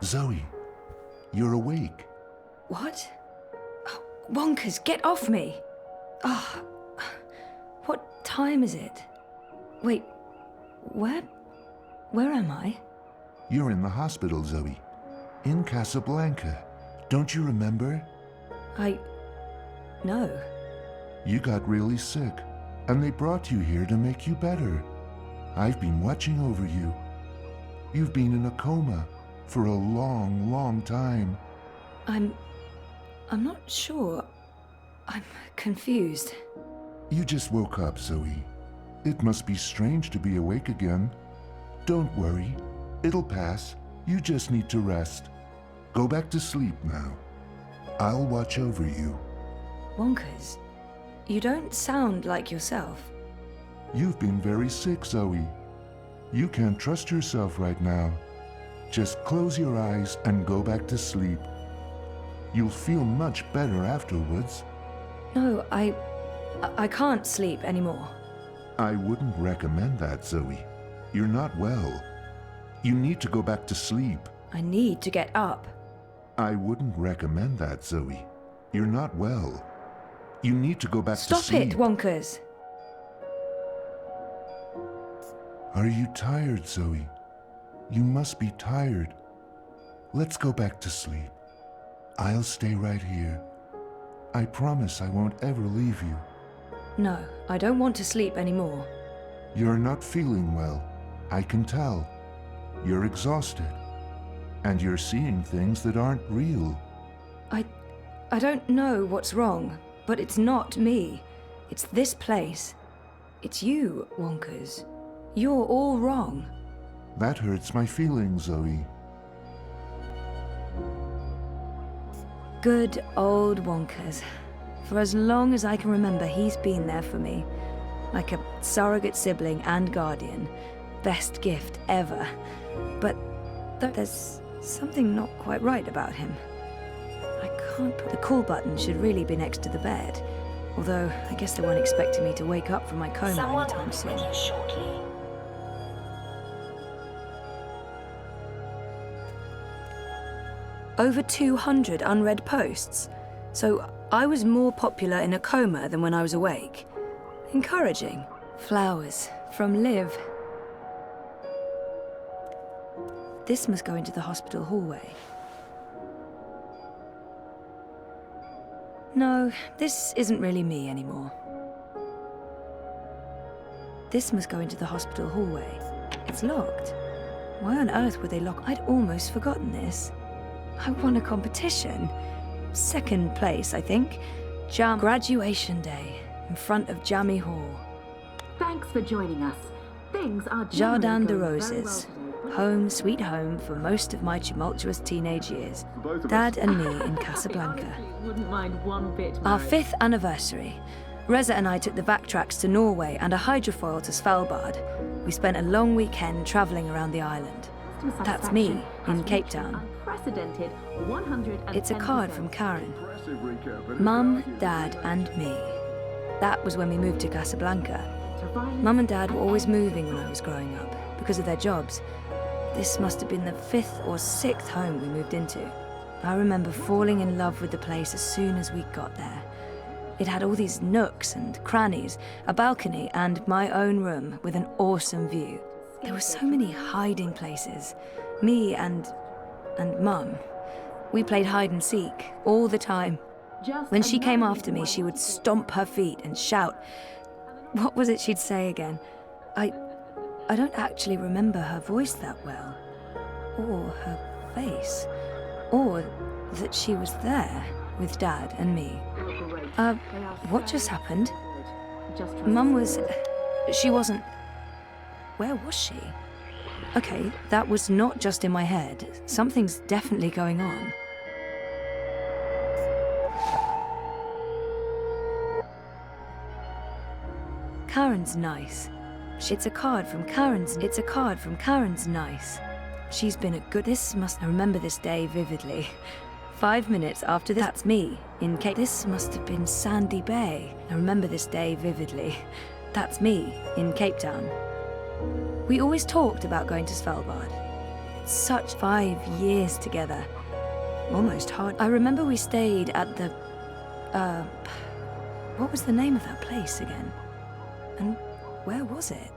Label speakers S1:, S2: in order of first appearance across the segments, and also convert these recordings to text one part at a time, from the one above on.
S1: Zoe, you're awake.
S2: What? Oh, Wonkers, get off me! Oh, what time is it? Wait, where am I?
S1: You're in the hospital, Zoe. In Casablanca. Don't you remember?
S2: No.
S1: You got really sick, and they brought you here to make you better. I've been watching over you. You've been in a coma for a long, long time.
S2: I'm not sure. I'm confused.
S1: You just woke up, Zoe. It must be strange to be awake again. Don't worry. It'll pass. You just need to rest. Go back to sleep now. I'll watch over you.
S2: Wonkers, you don't sound like yourself.
S1: You've been very sick, Zoe. You can't trust yourself right now. Just close your eyes and go back to sleep. You'll feel much better afterwards.
S2: No, I can't sleep anymore.
S1: I wouldn't recommend that, Zoe. You're not well. You need to go back to sleep.
S2: I need to get up.
S1: I wouldn't recommend that, Zoe. You're not well. You need to go back to sleep.
S2: Stop it, Wonkers.
S1: Are you tired, Zoe? You must be tired. Let's go back to sleep. I'll stay right here. I promise I won't ever leave you.
S2: No, I don't want to sleep anymore.
S1: You're not feeling well. I can tell. You're exhausted. And you're seeing things that aren't real.
S2: I don't know what's wrong, but it's not me. It's this place. It's you, Wonkers. You're all wrong.
S1: That hurts my feelings, Zoe.
S2: Good old Wonkers. For as long as I can remember, he's been there for me. Like a surrogate sibling and guardian. Best gift ever. But there's something not quite right about him. I can't put... The call button should really be next to the bed. Although, I guess they weren't expecting me to wake up from my coma anytime soon. Over 200 unread posts. So I was more popular in a coma than when I was awake. Encouraging. Flowers from Liv. This must go into the hospital hallway. No, this isn't really me anymore. This must go into the hospital hallway. It's locked. Why on earth would they lock? I'd almost forgotten this. I won a competition. Second place, I think. Graduation day in front of Jammy Hall.
S3: Thanks for joining us. Things are
S2: Jardin de
S3: going very
S2: Roses.
S3: well today.
S2: Home, sweet home for most of my tumultuous teenage years. Dad and me in Casablanca.
S3: I honestly wouldn't mind one bit,
S2: Our
S3: Mary.
S2: 5th anniversary. Reza and I took the backtracks to Norway and a hydrofoil to Svalbard. We spent a long weekend travelling around the island.
S3: Customer
S2: That's me
S3: satisfaction
S2: in
S3: has
S2: Cape
S3: reached
S2: Town.
S3: Unprecedented 110%.
S2: It's a card from Karen. Mum, Dad and me. That was when we moved to Casablanca. Mum and Dad were always moving when I was growing up because of their jobs. This must have been the 5th or 6th home we moved into. I remember falling in love with the place as soon as we got there. It had all these nooks and crannies, a balcony and my own room with an awesome view. There were so many hiding places. Me and Mum. We played hide and seek all the time. When she came after me, she would stomp her feet and shout. What was it she'd say again? I don't actually remember her voice that well. Or her face. Or that she was there with Dad and me. What just happened? Mum was... She wasn't... Where was she? Okay, that was not just in my head. Something's definitely going on. Karen's nice. It's a card from Karen's nice. She's been a good... I remember this day vividly. 5 minutes after this... That's me in Cape... This must have been Sandy Bay. I remember this day vividly. That's me in Cape Town. We always talked about going to Svalbard. such 5 years together. Almost hard. I remember we stayed at the, what was the name of that place again? And where was it?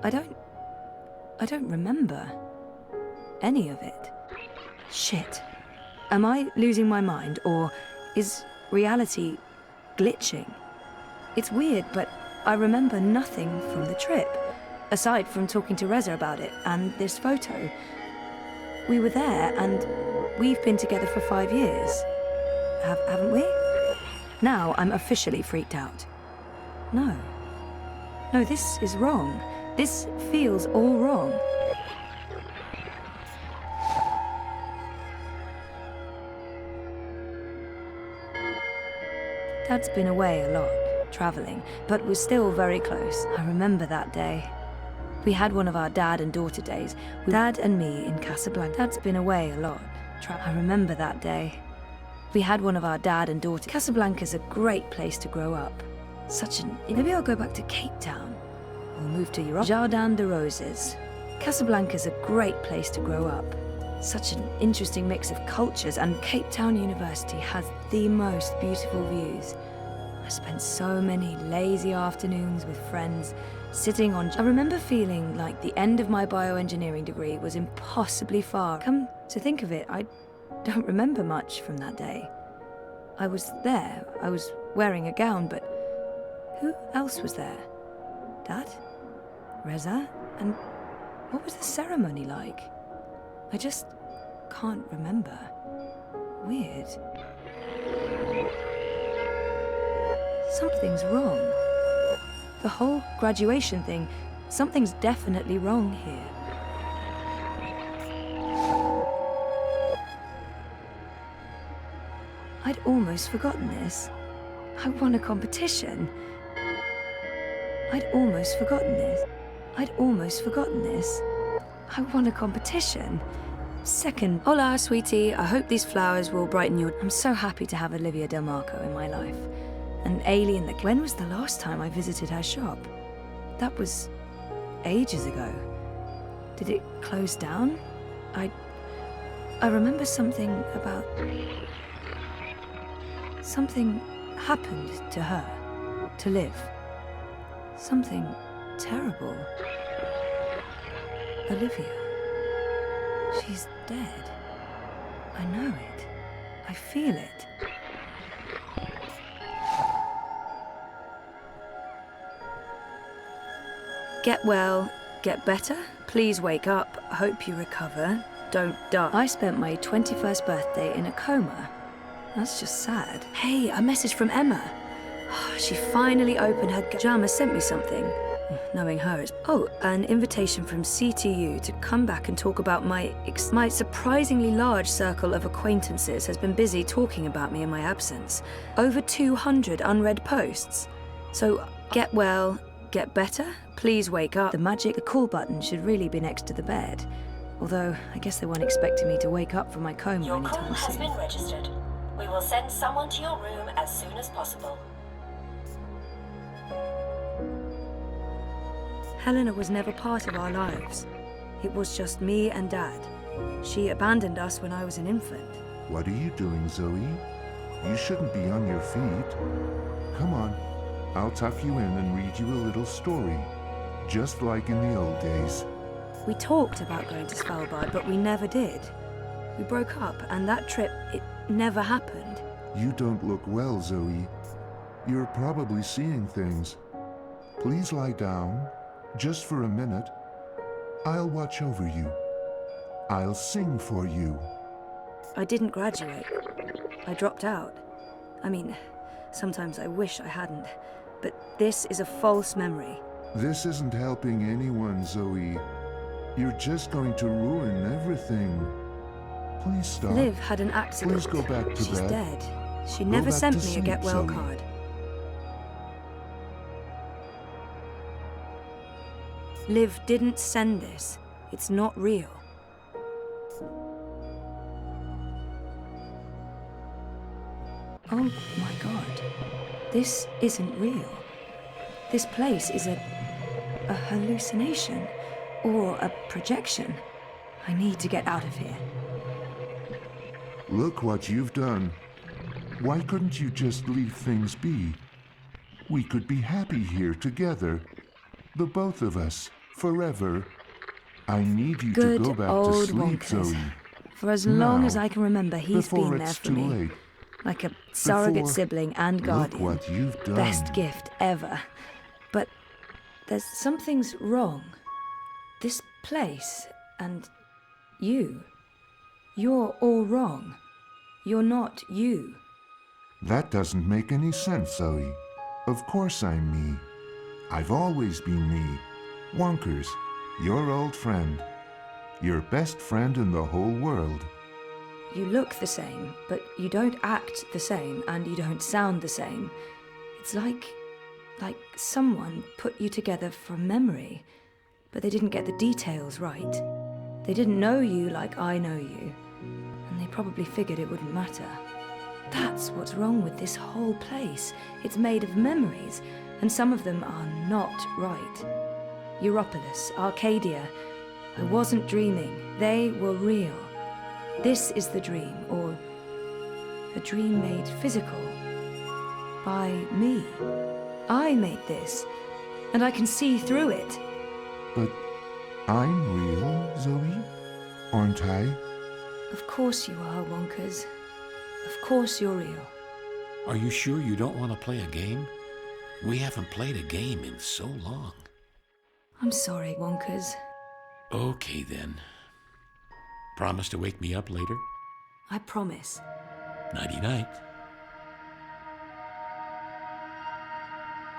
S2: I don't remember any of it. Shit. Am I losing my mind, or is reality glitching? It's weird, but I remember nothing from the trip, aside from talking to Reza about it and this photo. We were there, and we've been together for 5 years. Haven't we? Now I'm officially freaked out. No, this is wrong. This feels all wrong. Dad's been away a lot, traveling, but we're still very close. I remember that day. We had one of our dad and daughter days, with Dad and me in Casablanca. Dad's been away a lot. I remember that day. We had one of our dad and daughter. Casablanca's a great place to grow up. Maybe I'll go back to Cape Town. Or move to Europe. Jardin de Roses. Casablanca's a great place to grow up. Such an interesting mix of cultures, and Cape Town University has the most beautiful views. I spent so many lazy afternoons with friends, sitting on... I remember feeling like the end of my bioengineering degree was impossibly far. Come to think of it, I don't remember much from that day. I was there, I was wearing a gown, but who else was there? Dad? Reza? And what was the ceremony like? I just can't remember. Weird. Something's wrong. The whole graduation thing, something's definitely wrong here. I'd almost forgotten this. I won a competition. I'd almost forgotten this. I won a competition. Second. Hola, sweetie. I hope these flowers will brighten your... I'm so happy to have Olivia Del Marco in my life. And Ailey in the... When was the last time I visited her shop? That was ages ago. Did it close down? I remember something about... Something happened to her, to Liv. Something terrible. Olivia. She's dead. I know it. I feel it. Get well, get better. Please wake up. Hope you recover. Don't die. I spent my 21st birthday in a coma. That's just sad. Hey, a message from Emma. She finally opened her... Jama sent me something. Knowing her, it's... Oh, an invitation from CTU to come back and talk about my surprisingly large circle of acquaintances has been busy talking about me in my absence. Over 200 unread posts. So, get well, get better, please wake up. The call button should really be next to the bed. Although, I guess they weren't expecting me to wake up from my coma
S4: Your
S2: anytime
S4: call has
S2: soon.
S4: been registered. We will send someone to your room as soon as possible.
S2: Helena was never part of our lives. It was just me and Dad. She abandoned us when I was an infant.
S1: What are you doing, Zoe? You shouldn't be on your feet. Come on, I'll tuck you in and read you a little story, just like in the old days.
S2: We talked about going to Svalbard, but we never did. We broke up, and that trip, it never happened.
S1: You don't look well, Zoe. You're probably seeing things. Please lie down, just for a minute. I'll watch over you. I'll sing for you.
S2: I didn't graduate. I dropped out. I mean, sometimes I wish I hadn't. But this is a false memory.
S1: This isn't helping anyone, Zoe. You're just going to ruin everything. Please stop.
S2: Liv had an accident.
S1: Please go back to
S2: She's
S1: bed.
S2: dead. She never
S1: back
S2: sent
S1: to
S2: me a
S1: sleep,
S2: get well
S1: Zoe.
S2: card. Liv didn't send this. It's not real. Oh my God. This isn't real. This place is a hallucination or a projection. I need to get out of here.
S1: Look what you've done. Why couldn't you just leave things be? We could be happy here together. The both of us, forever. I need you
S2: Good
S1: to go back to
S2: old
S1: sleep,
S2: Wonkers.
S1: Zoe.
S2: For as long
S1: Now,
S2: as I can remember, he's
S1: before
S2: been there
S1: it's
S2: for
S1: too
S2: me.
S1: late.
S2: Like a surrogate
S1: Before-
S2: sibling and
S1: Look
S2: guardian.
S1: what you've done.
S2: Best gift ever. But there's something's wrong. This place and you. You're all wrong. You're not you.
S1: That doesn't make any sense, Zoe. Of course I'm me. I've always been me. Wonkers, your old friend. Your best friend in the whole world.
S2: You look the same, but you don't act the same, and you don't sound the same. It's like someone put you together from memory, but they didn't get the details right. They didn't know you like I know you, and they probably figured it wouldn't matter. That's what's wrong with this whole place. It's made of memories, and some of them are not right. Europolis, Arcadia. I wasn't dreaming. They were real. This is the dream, or a dream made physical by me. I made this, and I can see through it.
S1: But I'm real, Zoe? Aren't I?
S2: Of course you are, Wonkers. Of course you're real.
S5: Are you sure you don't want to play a game? We haven't played a game in so long.
S2: I'm sorry, Wonkers.
S5: Okay, then. Promise to wake me up later?
S2: I promise.
S5: Nighty-night.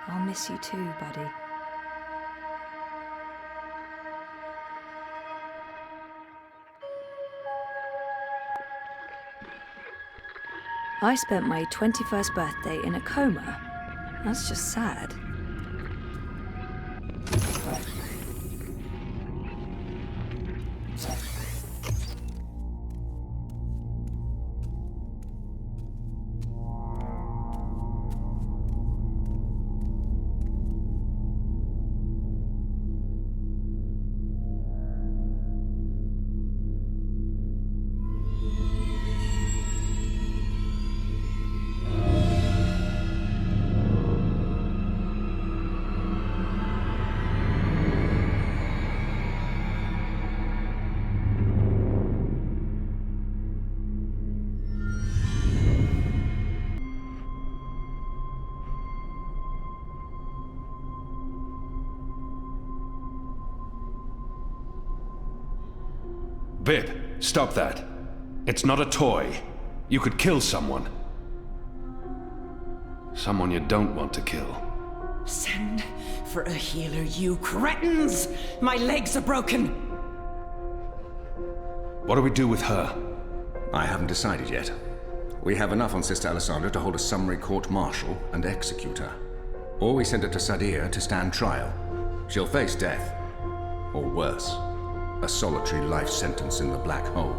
S2: I'll miss you too, buddy. I spent my 21st birthday in a coma. That's just sad.
S6: Bib, stop that. It's not a toy. You could kill someone. Someone you don't want to kill.
S7: Send for a healer, you cretins! My legs are broken!
S6: What do we do with her?
S8: I haven't decided yet. We have enough on Sister Alessandra to hold a summary court-martial and execute her. Or we send her to Sadir to stand trial. She'll face death. Or worse, a solitary life sentence in the black hole.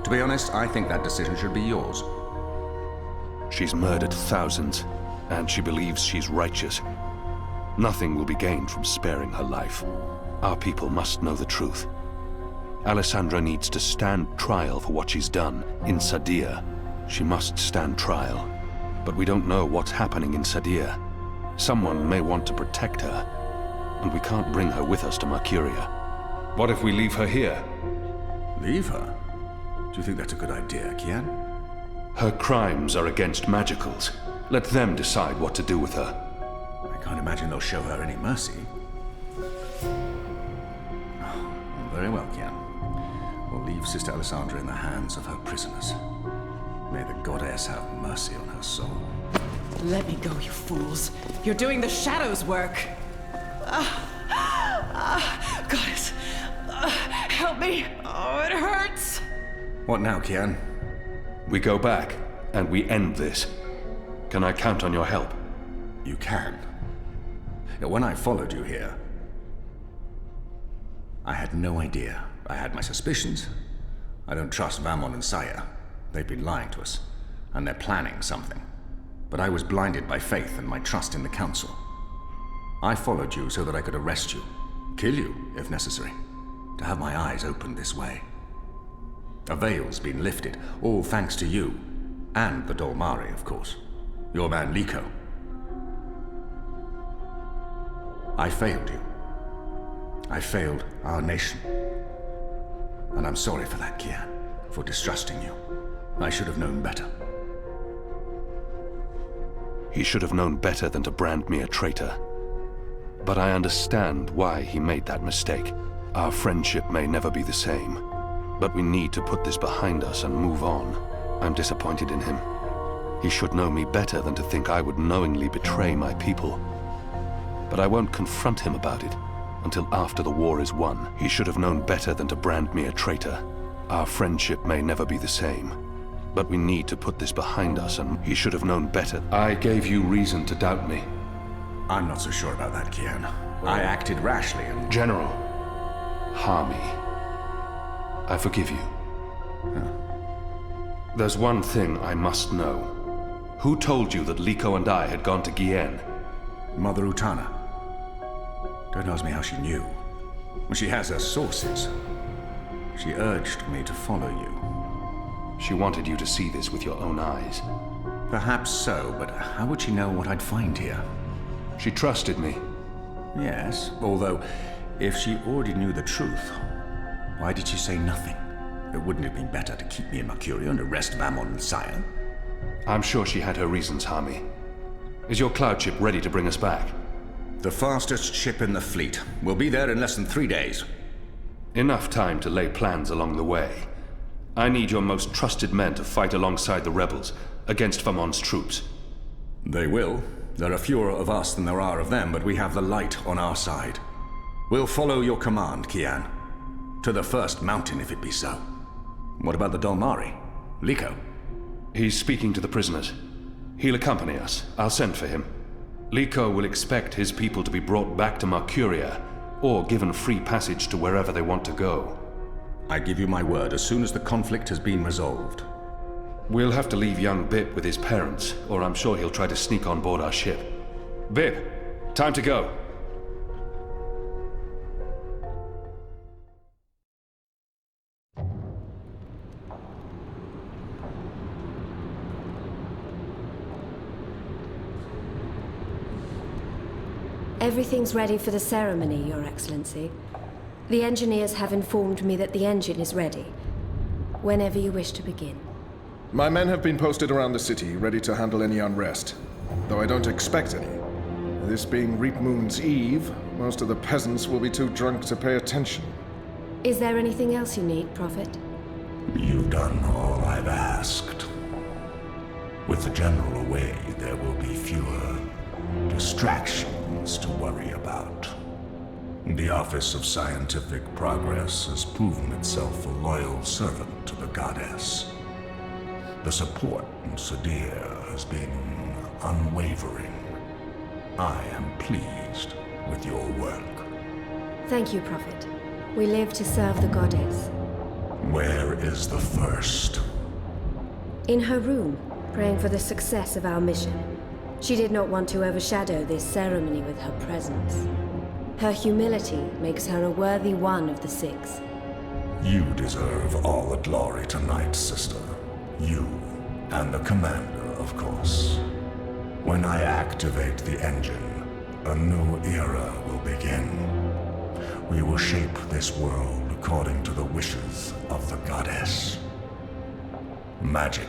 S8: To be honest, I think that decision should be yours.
S6: She's murdered thousands, and she believes she's righteous. Nothing will be gained from sparing her life. Our people must know the truth. Alessandra needs to stand trial for what she's done in Sadir. She must stand trial. But we don't know what's happening in Sadir. Someone may want to protect her, and we can't bring her with us to Mercuria. What if we leave her here?
S8: Leave her? Do you think that's a good idea, Kian?
S6: Her crimes are against magicals. Let them decide what to do with her.
S8: I can't imagine they'll show her any mercy. Oh, very well, Kian. We'll leave Sister Alessandra in the hands of her prisoners. May the goddess have mercy on her soul.
S7: Let me go, you fools. You're doing the shadows' work. Goddess, help me. Oh, it hurts.
S8: What now, Kian?
S6: We go back, and we end this. Can I count on your help?
S8: You can. When I followed you here, I had no idea. I had my suspicions. I don't trust Vamon and Saya. They've been lying to us, and they're planning something. But I was blinded by faith and my trust in the Council. I followed you so that I could arrest you, kill you if necessary. to have my eyes opened this way. A veil's been lifted, all thanks to you. And the Dolmari, of course. Your man Liko. I failed you. I failed our nation. And I'm sorry for that, Kian, for distrusting you. I should have known better.
S6: He should have known better than to brand me a traitor. But I understand why he made that mistake. Our friendship may never be the same, but we need to put this behind us and move on. I'm disappointed in him. He should know me better than to think I would knowingly betray my people. But I won't confront him about it until after the war is won. He should have known better than to brand me a traitor. Our friendship may never be the same, but we need to put this behind us, and he should have known better. I gave you reason to doubt me.
S8: I'm not so sure about that, Kian. I acted rashly and...
S6: General, Harmy, I forgive you. There's one thing I must know. Who told you that Liko and I had gone to Gien?
S8: Mother Utana. Don't ask me how she knew. She has her sources. She urged me to follow you.
S6: She wanted you to see this with your own eyes.
S8: Perhaps so, but how would she know what I'd find here?
S6: She trusted me.
S8: Yes, although if she already knew the truth, why did she say nothing? It wouldn't have been better to keep me in Mercuria and arrest Vamon and Sire?
S6: I'm sure she had her reasons, Harmy. Is your cloud ship ready to bring us back?
S8: The fastest ship in the fleet. We'll be there in less than 3 days.
S6: Enough time to lay plans along the way. I need your most trusted men to fight alongside the rebels against Vamon's troops.
S8: They will. There are fewer of us than there are of them, but we have the light on our side. We'll follow your command, Kian. To the first mountain, if it be so. What about the Dolmari? Liko?
S6: He's speaking to the prisoners. He'll accompany us. I'll send for him. Liko will expect his people to be brought back to Mercuria, or given free passage to wherever they want to go.
S8: I give you my word, as soon as the conflict has been resolved.
S6: We'll have to leave young Bip with his parents, or I'm sure he'll try to sneak on board our ship. Bip, time to go.
S9: Everything's ready for the ceremony, Your Excellency. The engineers have informed me that the engine is ready. Whenever you wish to begin.
S10: My men have been posted around the city, ready to handle any unrest. Though I don't expect any. This being Reap Moon's Eve, most of the peasants will be too drunk to pay attention.
S9: Is there anything else you need, Prophet?
S11: You've done all I've asked. With the General away, there will be fewer distractions to worry about. The Office of Scientific Progress has proven itself a loyal servant to the Goddess. The support in Sadir has been unwavering. I am pleased with your work.
S9: Thank you, Prophet. We live to serve the Goddess.
S11: Where is the first?
S9: In her room, praying for the success of our mission. She did not want to overshadow this ceremony with her presence. Her humility makes her a worthy one of the six.
S11: You deserve all the glory tonight, sister. You, and the commander, of course. When I activate the engine, a new era will begin. We will shape this world according to the wishes of the Goddess. Magic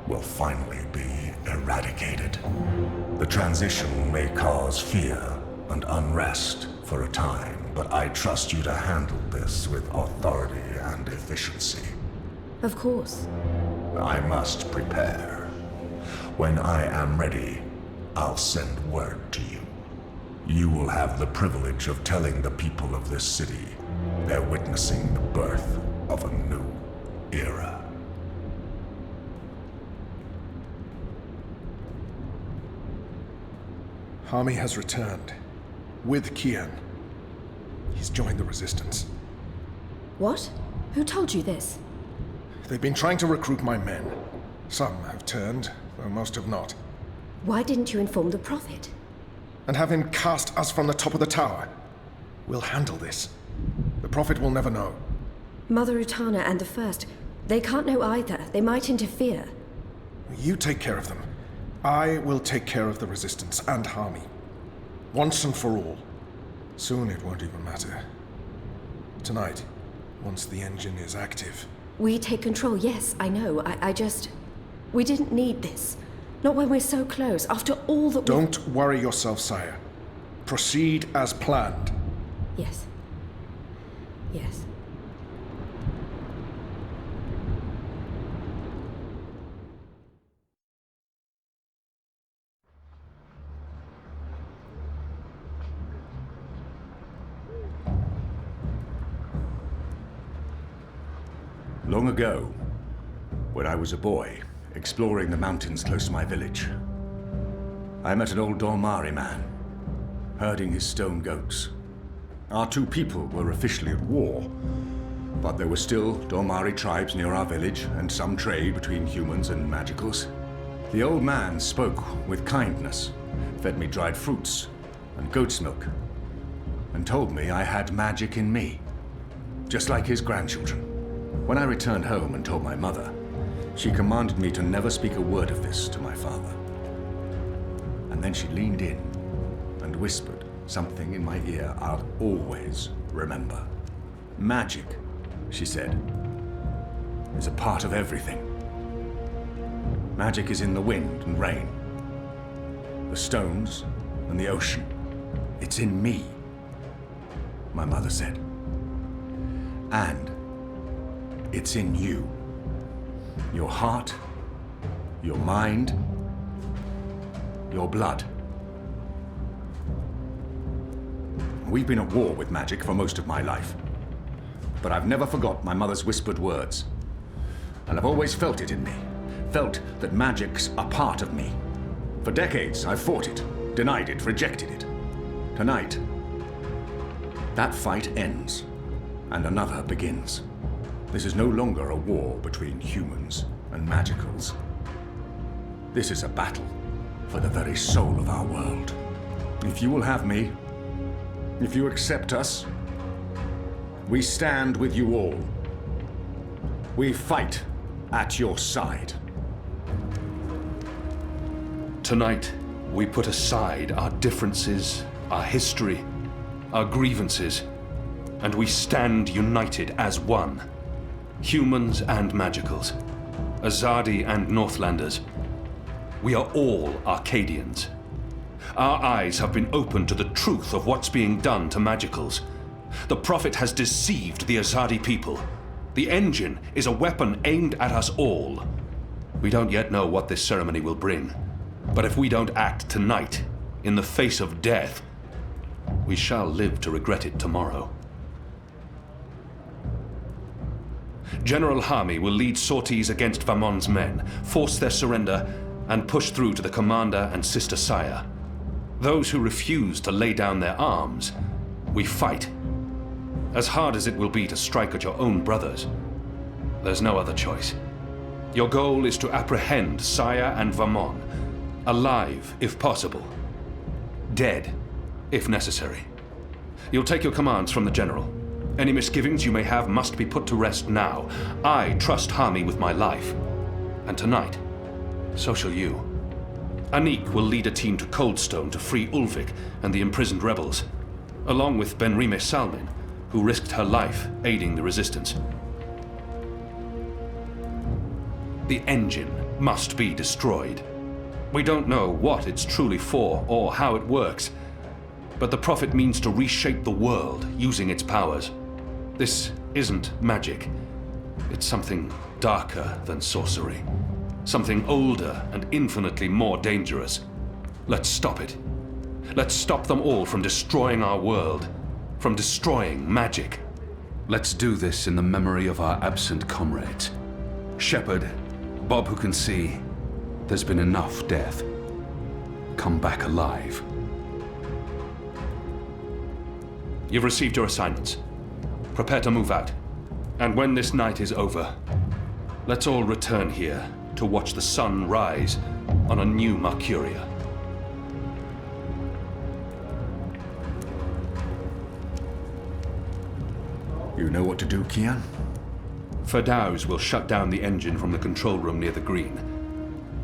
S11: will finally be eradicated. The transition may cause fear and unrest for a time, but I trust you to handle this with authority and efficiency.
S9: Of course.
S11: I must prepare. When I am ready, I'll send word to you. You will have the privilege of telling the people of this city they're witnessing the birth of a new era.
S10: Harmy has returned. With Kian. He's joined the Resistance.
S9: What? Who told you this?
S10: They've been trying to recruit my men. Some have turned, though most have not.
S9: Why didn't you inform the Prophet?
S10: And have him cast us from the top of the tower. We'll handle this. The The Prophet will never know.
S9: Mother Utana and the First, they can't know either. They might interfere.
S10: You take care of them. I will take care of the Resistance and Harmy. Once and for all. Soon it won't even matter. Tonight, once the engine is active.
S9: We take control, yes, I know. I just... We didn't need this. Not when we're so close, after all that we...
S10: Don't worry yourself, sire. Proceed as planned.
S9: Yes. Yes.
S11: Long ago, when I was a boy, exploring the mountains close to my village, I met an old Dormari man, herding his stone goats. Our two people were officially at war, but there were still Dormari tribes near our village and some trade between humans and magicals. The old man spoke with kindness, fed me dried fruits and goat's milk, and told me I had magic in me, just like his grandchildren. When I returned home and told my mother, she commanded me to never speak a word of this to my father. And then she leaned in and whispered something in my ear I'll always remember. Magic, she said, is a part of everything. Magic is in the wind and rain, the stones and the ocean. It's in me, my mother said. And it's in you. Your heart, your mind, your blood. We've been at war with magic for most of my life. But I've never forgot my mother's whispered words. And I've always felt it in me. Felt that magic's a part of me. For decades, I've fought it, denied it, rejected it. Tonight, that fight ends, and another begins. This is no longer a war between humans and magicals. This is a battle for the very soul of our world. If you will have me, if you accept us, we stand with you all. We fight at your side.
S6: Tonight, we put aside our differences, our history, our grievances, and we stand united as one. Humans and magicals, Azadi and Northlanders. We are all Arcadians. Our eyes have been opened to the truth of what's being done to magicals. The Prophet has deceived the Azadi people. The engine is a weapon aimed at us all. We don't yet know what this ceremony will bring, but if we don't act tonight, in the face of death, we shall live to regret it tomorrow. General Harmy will lead sorties against Vamon's men, force their surrender, and push through to the commander and Sister Sire. Those who refuse to lay down their arms, we fight. As hard as it will be to strike at your own brothers, there's no other choice. Your goal is to apprehend Sire and Vamon, alive if possible, dead if necessary. You'll take your commands from the General. Any misgivings you may have must be put to rest now. I trust Harmy with my life. And tonight, so shall you. Anik will lead a team to Coldstone to free Ulvik and the imprisoned rebels, along with Benrime Salmin, who risked her life aiding the resistance. The engine must be destroyed. We don't know what it's truly for or how it works, but the Prophet means to reshape the world using its powers. This isn't magic. It's something darker than sorcery. Something older and infinitely more dangerous. Let's stop it. Let's stop them all from destroying our world, from destroying magic. Let's do this in the memory of our absent comrades. Shepard, Bob who can see, there's been enough death. Come back alive. You've received your assignments. Prepare to move out. And when this night is over, let's all return here to watch the sun rise on a new Mercuria.
S8: You know what to do, Kian?
S6: Ferdows will shut down the engine from the control room near the green.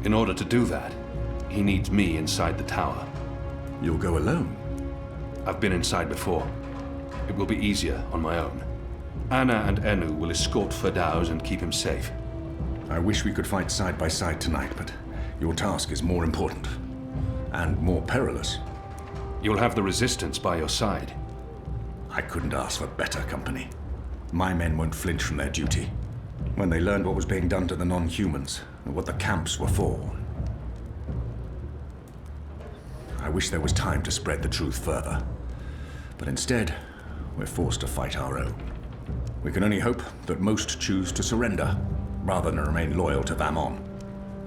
S6: In order to do that, he needs me inside the tower.
S8: You'll go alone?
S6: I've been inside before. It will be easier on my own. Anna and Enu will escort Ferdows and keep him safe.
S8: I wish we could fight side by side tonight, but your task is more important. And more perilous.
S6: You'll have the Resistance by your side.
S8: I couldn't ask for better company. My men won't flinch from their duty. When they learned what was being done to the non-humans, and what the camps were for. I wish there was time to spread the truth further. But instead, we're forced to fight our own. We can only hope that most choose to surrender, rather than remain loyal to Vamon.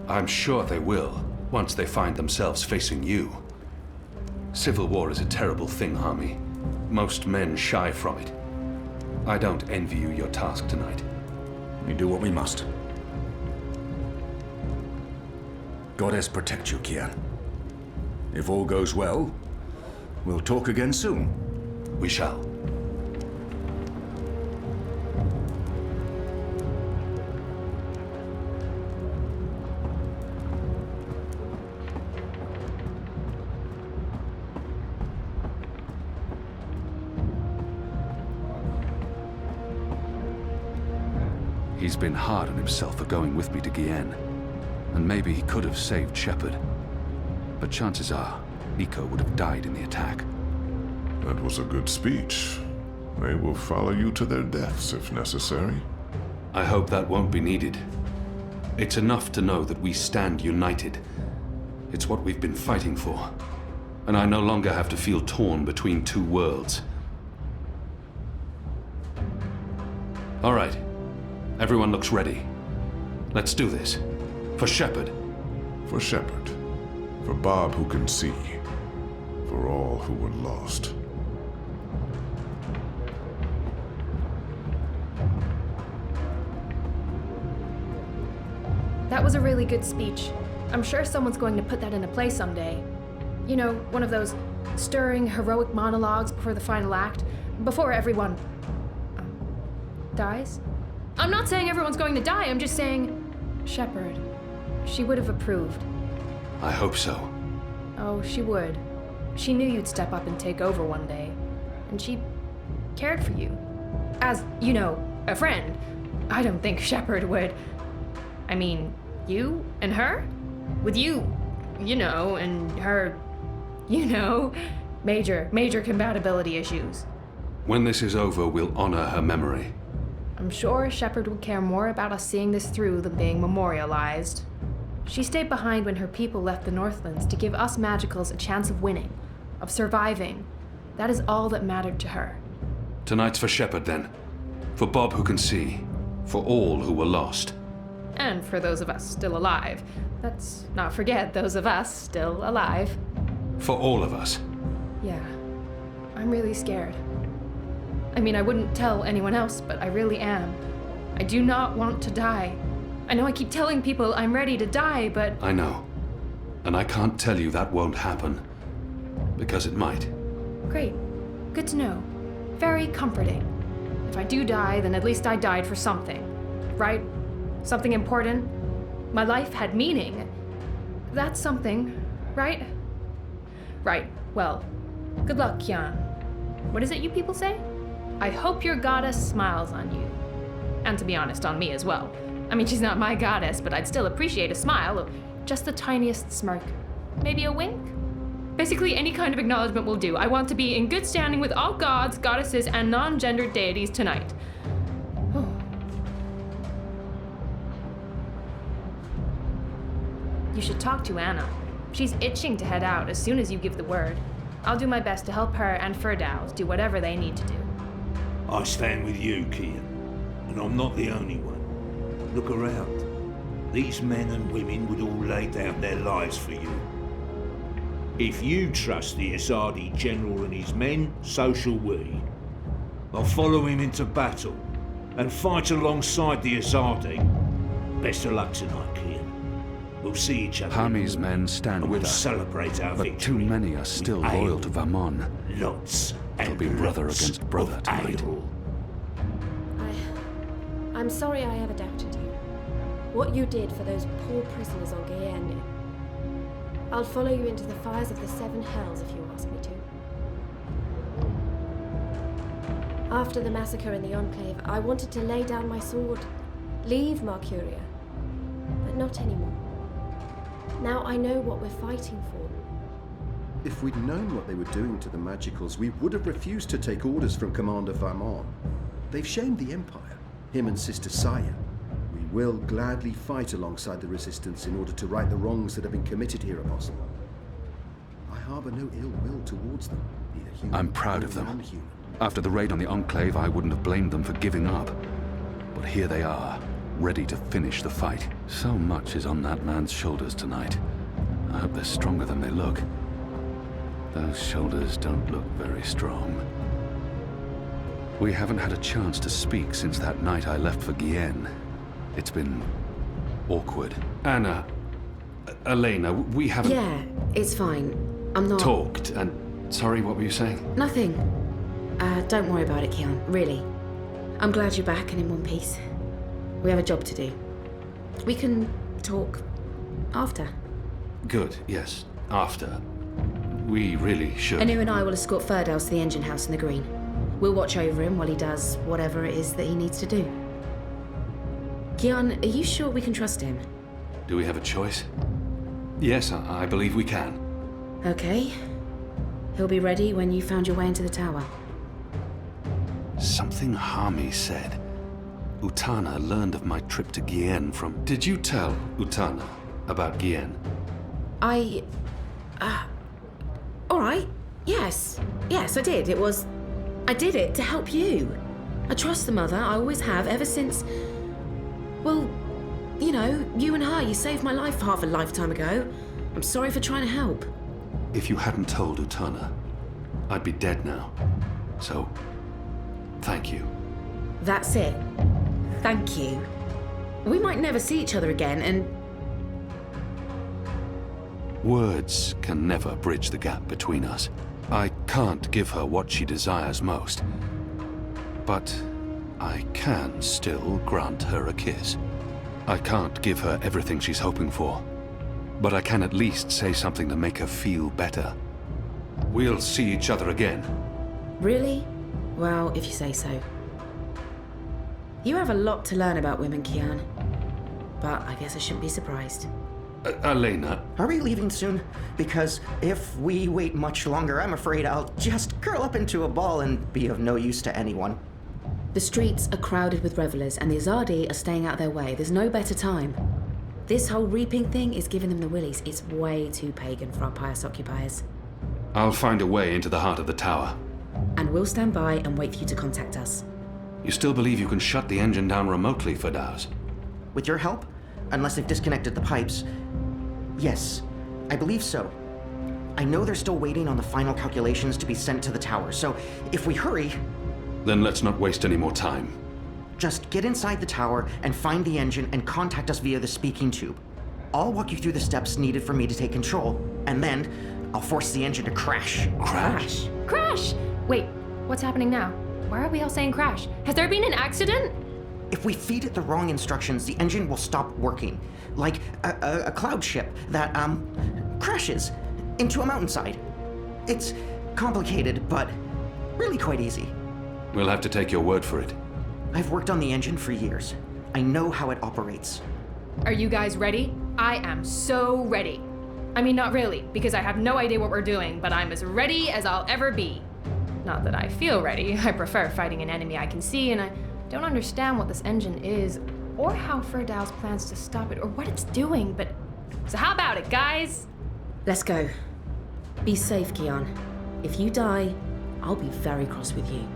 S6: I'm sure they will, once they find themselves facing you. Civil war is a terrible thing, Hami. Most men shy from it. I don't envy you your task tonight.
S8: We do what we must. Goddess protect you, Kian. If all goes well, we'll talk again soon.
S6: We shall. He's been hard on himself for going with me to Gien. And maybe he could have saved Shepard. But chances are, Nico would have died in the attack.
S11: That was a good speech. They will follow you to their deaths if necessary.
S6: I hope that won't be needed. It's enough to know that we stand united. It's what we've been fighting for. And I no longer have to feel torn between two worlds. All right. Everyone looks ready. Let's do this. For Shepard.
S11: For Shepard. For Bob who can see. For all who were lost.
S12: That was a really good speech. I'm sure someone's going to put that into play someday. You know, one of those stirring, heroic monologues before the final act, before everyone dies. I'm not saying everyone's going to die, I'm just saying Shepard. She would have approved.
S6: I hope so.
S12: Oh, she would. She knew you'd step up and take over one day. And she cared for you. As, you know, a friend. I don't think Shepard would. I mean, you and her? With you, you know, and her, you know, major compatibility issues.
S6: When this is over, we'll honor her memory.
S12: I'm sure Shepard would care more about us seeing this through than being memorialized. She stayed behind when her people left the Northlands to give us Magicals a chance of winning, of surviving. That is all that mattered to her.
S6: Tonight's for Shepard, then. For Bob who can see. For all who were lost.
S12: And for those of us still alive. Let's not forget those of us still alive.
S6: For all of us.
S12: Yeah. I'm really scared. I mean, I wouldn't tell anyone else, but I really am. I do not want to die. I know I keep telling people I'm ready to die, but...
S6: I know. And I can't tell you that won't happen. Because it might.
S12: Great. Good to know. Very comforting. If I do die, then at least I died for something. Right? Something important. My life had meaning. That's something, right? Right. Well, good luck, Kian. What is it you people say? I hope your goddess smiles on you. And to be honest, on me as well. I mean, she's not my goddess, but I'd still appreciate a smile. Just the tiniest smirk. Maybe a wink? Basically, any kind of acknowledgement will do. I want to be in good standing with all gods, goddesses, and non-gendered deities tonight. Oh. You should talk to Anna. She's itching to head out as soon as you give the word. I'll do my best to help her and Ferdows do whatever they need to do.
S13: I stand with you, Kian. And I'm not the only one. Look around. These men and women would all lay down their lives for you. If you trust the Azadi general and his men, so shall we. I'll follow him into battle and fight alongside the Azadi. Best of luck tonight, Kian. We'll see each other.
S6: Hami's men stand with us.
S13: We'll celebrate our victory.
S6: But too many are still loyal to Vamon.
S13: Lots.
S6: It'll be brother against brother tonight.
S13: Ale.
S9: I'm sorry I ever doubted you. What you did for those poor prisoners on Guyenne. I'll follow you into the fires of the seven hells if you ask me to. After the massacre in the Enclave, I wanted to lay down my sword, leave Mercuria, but not anymore. Now I know what we're fighting for.
S14: If we'd known what they were doing to the Magicals, we would have refused to take orders from Commander Valmont. They've shamed the Empire, him and Sister Saya. We will gladly fight alongside the Resistance in order to right the wrongs that have been committed here, Apostle. I harbor no ill will towards them, neither human
S6: I'm proud of
S14: nor
S6: them.
S14: non-human.
S6: After the raid on the Enclave, I wouldn't have blamed them for giving up. But here they are, ready to finish the fight. So much is on that man's shoulders tonight. I hope they're stronger than they look. Those shoulders don't look very strong. We haven't had a chance to speak since that night I left for Guyenne. It's been awkward. Anna, Elena, we haven't...
S7: Yeah, it's fine. I'm not...
S6: talked, and... Sorry, what were you saying?
S7: Nothing. Don't worry about it, Keon, really. I'm glad you're back and in one piece. We have a job to do. We can talk after.
S6: Good, yes. After. We really should.
S7: Anu and I will escort Ferdows to the engine house in the green. We'll watch over him while he does whatever it is that he needs to do. Keon, are you sure we can trust him?
S6: Do we have a choice? Yes, I believe we can.
S7: Okay. He'll be ready when you found your way into the tower.
S6: Something Hami said. Utana learned of my trip to Guyenne from... Did you tell Utana about Guyenne?
S7: All right. Yes. Yes, I did. I did it to help you. I trust the mother. I always have, ever since... Well, you know, you and her. You saved my life half a lifetime ago. I'm sorry for trying to help.
S6: If you hadn't told Utana, I'd be dead now. So, thank you.
S7: That's it. Thank you. We might never see each other again, and...
S6: Words can never bridge the gap between us. I can't give her what she desires most. But I can still grant her a kiss. I can't give her everything she's hoping for. But I can at least say something to make her feel better. We'll see each other again.
S7: Really? Well, if you say so. You have a lot to learn about women, Keon. But I guess I shouldn't be surprised.
S6: Elena.
S15: Are we leaving soon? Because if we wait much longer, I'm afraid I'll just curl up into a ball and be of no use to anyone.
S7: The streets are crowded with revelers, and the Azadi are staying out their way. There's no better time. This whole reaping thing is giving them the willies. It's way too pagan for our pious occupiers.
S6: I'll find a way into the heart of the tower.
S7: And we'll stand by and wait for you to contact us.
S6: You still believe you can shut the engine down remotely, Ferdows?
S15: With your help? Unless they've disconnected the pipes. Yes, I believe so. I know they're still waiting on the final calculations to be sent to the tower, so if we hurry...
S6: Then let's not waste any more time.
S15: Just get inside the tower and find the engine and contact us via the speaking tube. I'll walk you through the steps needed for me to take control, and then I'll force the engine to crash.
S6: Crash?
S12: Crash! Wait, what's happening now? Why are we all saying crash? Has there been an accident?
S15: If we feed it the wrong instructions, the engine will stop working. Like a cloud ship that, crashes into a mountainside. It's complicated, but really quite easy.
S6: We'll have to take your word for it.
S15: I've worked on the engine for years. I know how it operates.
S12: Are you guys ready? I am so ready. I mean, not really, because I have no idea what we're doing, but I'm as ready as I'll ever be. Not that I feel ready. I prefer fighting an enemy I can see, and I don't understand what this engine is, or how Ferdows plans to stop it, or what it's doing, but... So how about it, guys?
S7: Let's go. Be safe, Keon. If you die, I'll be very cross with you.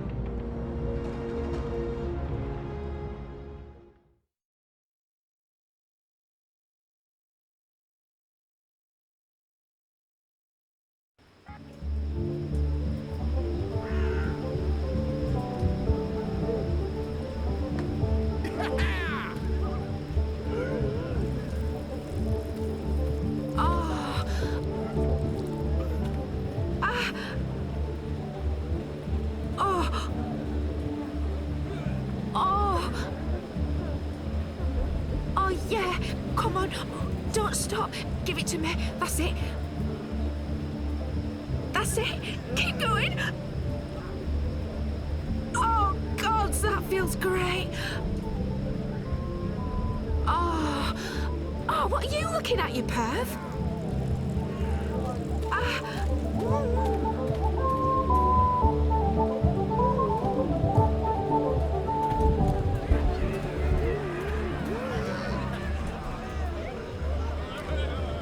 S7: Come on. Don't stop. Give it to me. That's it. That's it. Keep going. Oh, God, that feels great. Oh, what are you looking at, you perv?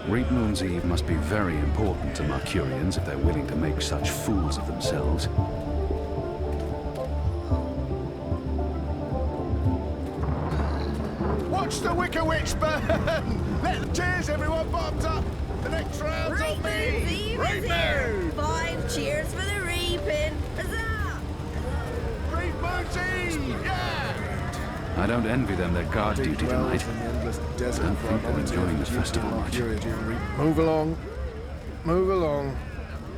S6: Reap Moon's Eve must be very important to Mercurians if they're willing to make such fools of themselves.
S10: Watch the Wicker Witch burn! Cheers, everyone, bottoms up! The next round's on me! Reap Moon!
S9: 5 cheers for the reaping! Huzzah!
S10: Reap Moon's Eve! Yeah!
S6: I don't envy them their guard duty tonight. I don't think they're enjoying the festival much.
S10: Move along. Move along.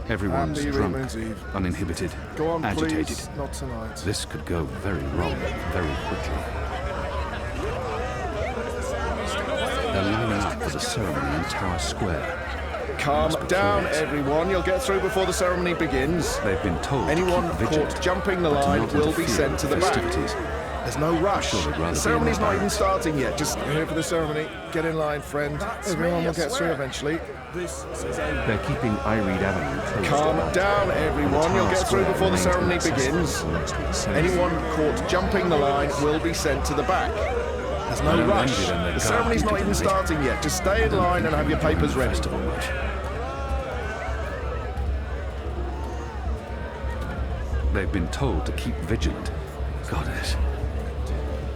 S6: Everyone's
S10: Andy,
S6: drunk,
S10: Reap Moon's Eve.
S6: uninhibited,
S10: Go on,
S6: agitated.
S10: please. Not tonight.
S6: This could go very wrong, very quickly. They're lining up for the ceremony in Tower Square.
S10: Calm down, everyone. You'll get through before the ceremony begins.
S6: They've been told
S10: anyone
S6: to keep vigilant,
S10: caught jumping the
S6: but to
S10: line
S6: not
S10: will be
S6: interfere
S10: sent to the
S6: with
S10: back.
S6: festivities.
S10: There's no rush.
S6: Sure, they'd rather
S10: The
S6: be
S10: ceremony's
S6: in
S10: not
S6: their
S10: even starting yet. Just here for the ceremony. Get in line, friend. Everyone will get through eventually.
S6: They're keeping Iread Avenue closed.
S10: Calm down, everyone. You'll get through before the ceremony begins. Anyone caught jumping the line will be sent to the back. There's no rush. The ceremony's not even starting yet. Just stay in line and have your papers ready.
S6: They've been told to keep vigilant. Goddess.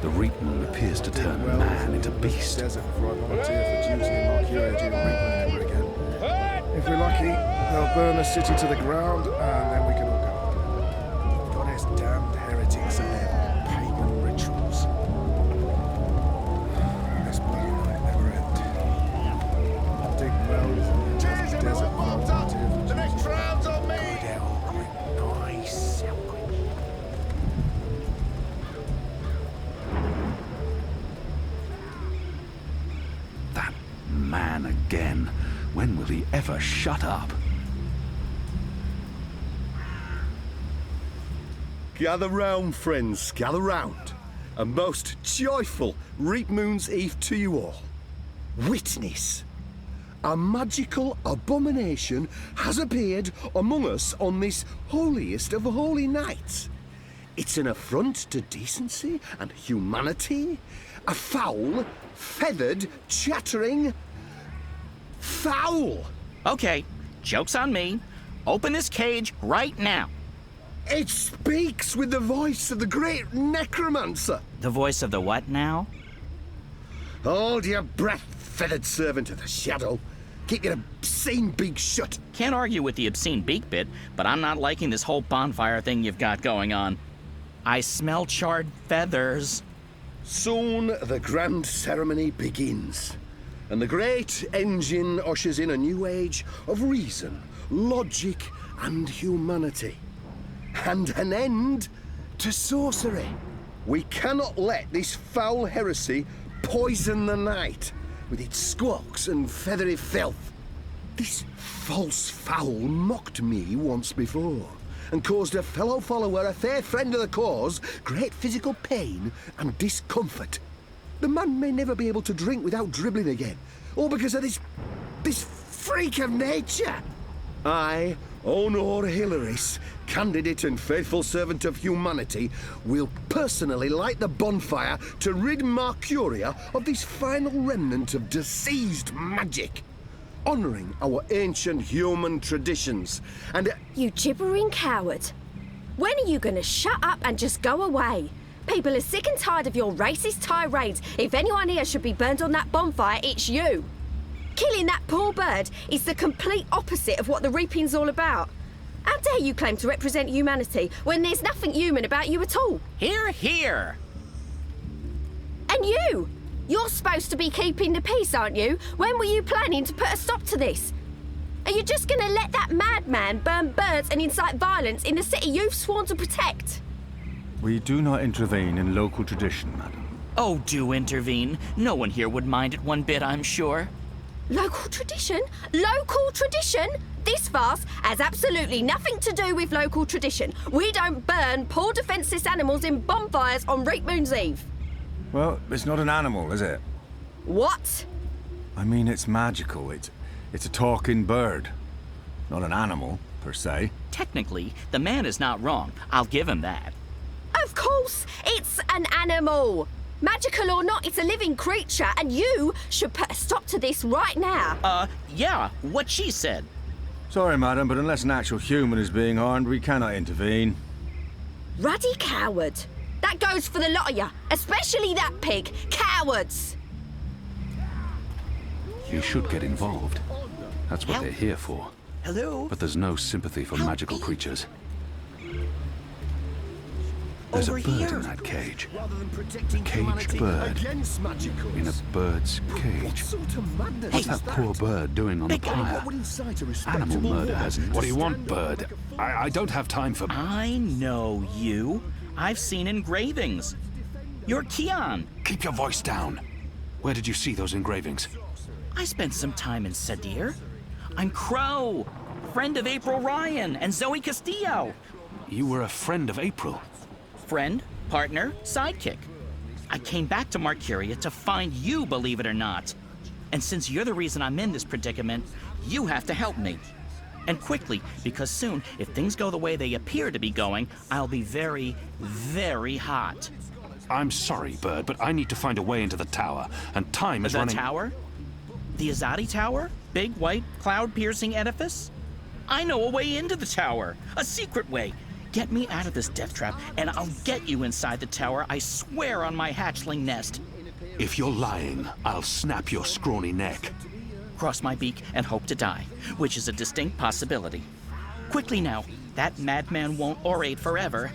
S6: The Reap Moon appears to turn man into beast.
S10: If we're lucky, they'll burn the city to the ground, and then we can all go. Goddess damned heretics and their pagan rituals. This bloody night never ends. Dig wells in the desert for the next round's on me! Go down quick, nice and quick.
S6: That man again. When will he ever shut up?
S16: Gather round, friends, gather round. A most joyful Reap Moon's Eve to you all. Witness. A magical abomination has appeared among us on this holiest of holy nights. It's an affront to decency and humanity. A foul, feathered, chattering... foul!
S17: Okay, joke's on me. Open this cage right now.
S16: It speaks with the voice of the great necromancer.
S17: The voice of the what now?
S16: Hold your breath, feathered servant of the shadow. Keep your obscene beak shut.
S17: Can't argue with the obscene beak bit, but I'm not liking this whole bonfire thing you've got going on. I smell charred feathers.
S16: Soon the grand ceremony begins, and the great engine ushers in a new age of reason, logic, and humanity. And an end to sorcery. We cannot let this foul heresy poison the night with its squawks and feathery filth. This false fowl mocked me once before and caused a fellow follower, a fair friend of the cause, great physical pain and discomfort. The man may never be able to drink without dribbling again, all because of this freak of nature. I, Honor Hilaris, candidate and faithful servant of humanity, will personally light the bonfire to rid Mercuria of this final remnant of diseased magic, honoring our ancient human traditions and...
S9: You gibbering coward. When are you gonna shut up and just go away? People are sick and tired of your racist tirades. If anyone here should be burned on that bonfire, it's you. Killing that poor bird is the complete opposite of what the reaping's all about. How dare you claim to represent humanity when there's nothing human about you at all?
S17: Hear, hear!
S9: And you! You're supposed to be keeping the peace, aren't you? When were you planning to put a stop to this? Are you just gonna let that madman burn birds and incite violence in the city you've sworn to protect?
S18: We do not intervene in local tradition, madam.
S17: Oh, do intervene. No one here would mind it one bit, I'm sure.
S18: Local tradition? Local tradition? This farce has absolutely nothing to do with local tradition. We don't burn poor defenseless animals in bonfires on Reap Moon's Eve.
S19: Well, it's not an animal, is it?
S18: What?
S19: I mean, it's magical. It's a talking bird. Not an animal, per se.
S17: Technically, the man is not wrong. I'll give him that.
S18: Of course, it's an animal. Magical or not, it's a living creature, and you should put a stop to this right now.
S17: Yeah, what she said.
S19: Sorry, madam, but unless an actual human is being harmed, we cannot intervene.
S18: Ruddy coward. That goes for the lot of you, especially that pig. Cowards!
S6: You should get involved. That's what they're here for.
S17: Hello?
S6: But there's no sympathy for magical creatures. There's
S17: Over
S6: a bird
S17: here.
S6: in that cage. A caged bird. In a bird's cage. What's that poor bird doing on the pyre? Animal murder has... What do you want, bird? I don't have time for...
S17: I know you. I've seen engravings. You're Keon.
S6: Keep your voice down. Where did you see those engravings?
S17: I spent some time in Sadir. I'm Crow, friend of April Ryan and Zoe Castillo.
S6: You were a friend of April?
S17: Friend, partner, sidekick. I came back to Marcuria to find you, believe it or not. And since you're the reason I'm in this predicament, you have to help me. And quickly, because soon, if things go the way they appear to be going, I'll be very, very hot.
S6: I'm sorry, Bird, but I need to find a way into the tower, and time is running...
S17: The tower? The Azadi Tower? Big, white, cloud-piercing edifice? I know a way into the tower. A secret way. Get me out of this death trap, and I'll get you inside the tower, I swear on my hatchling nest.
S6: If you're lying, I'll snap your scrawny neck.
S17: Cross my beak and hope to die, which is a distinct possibility. Quickly now, that madman won't orate forever.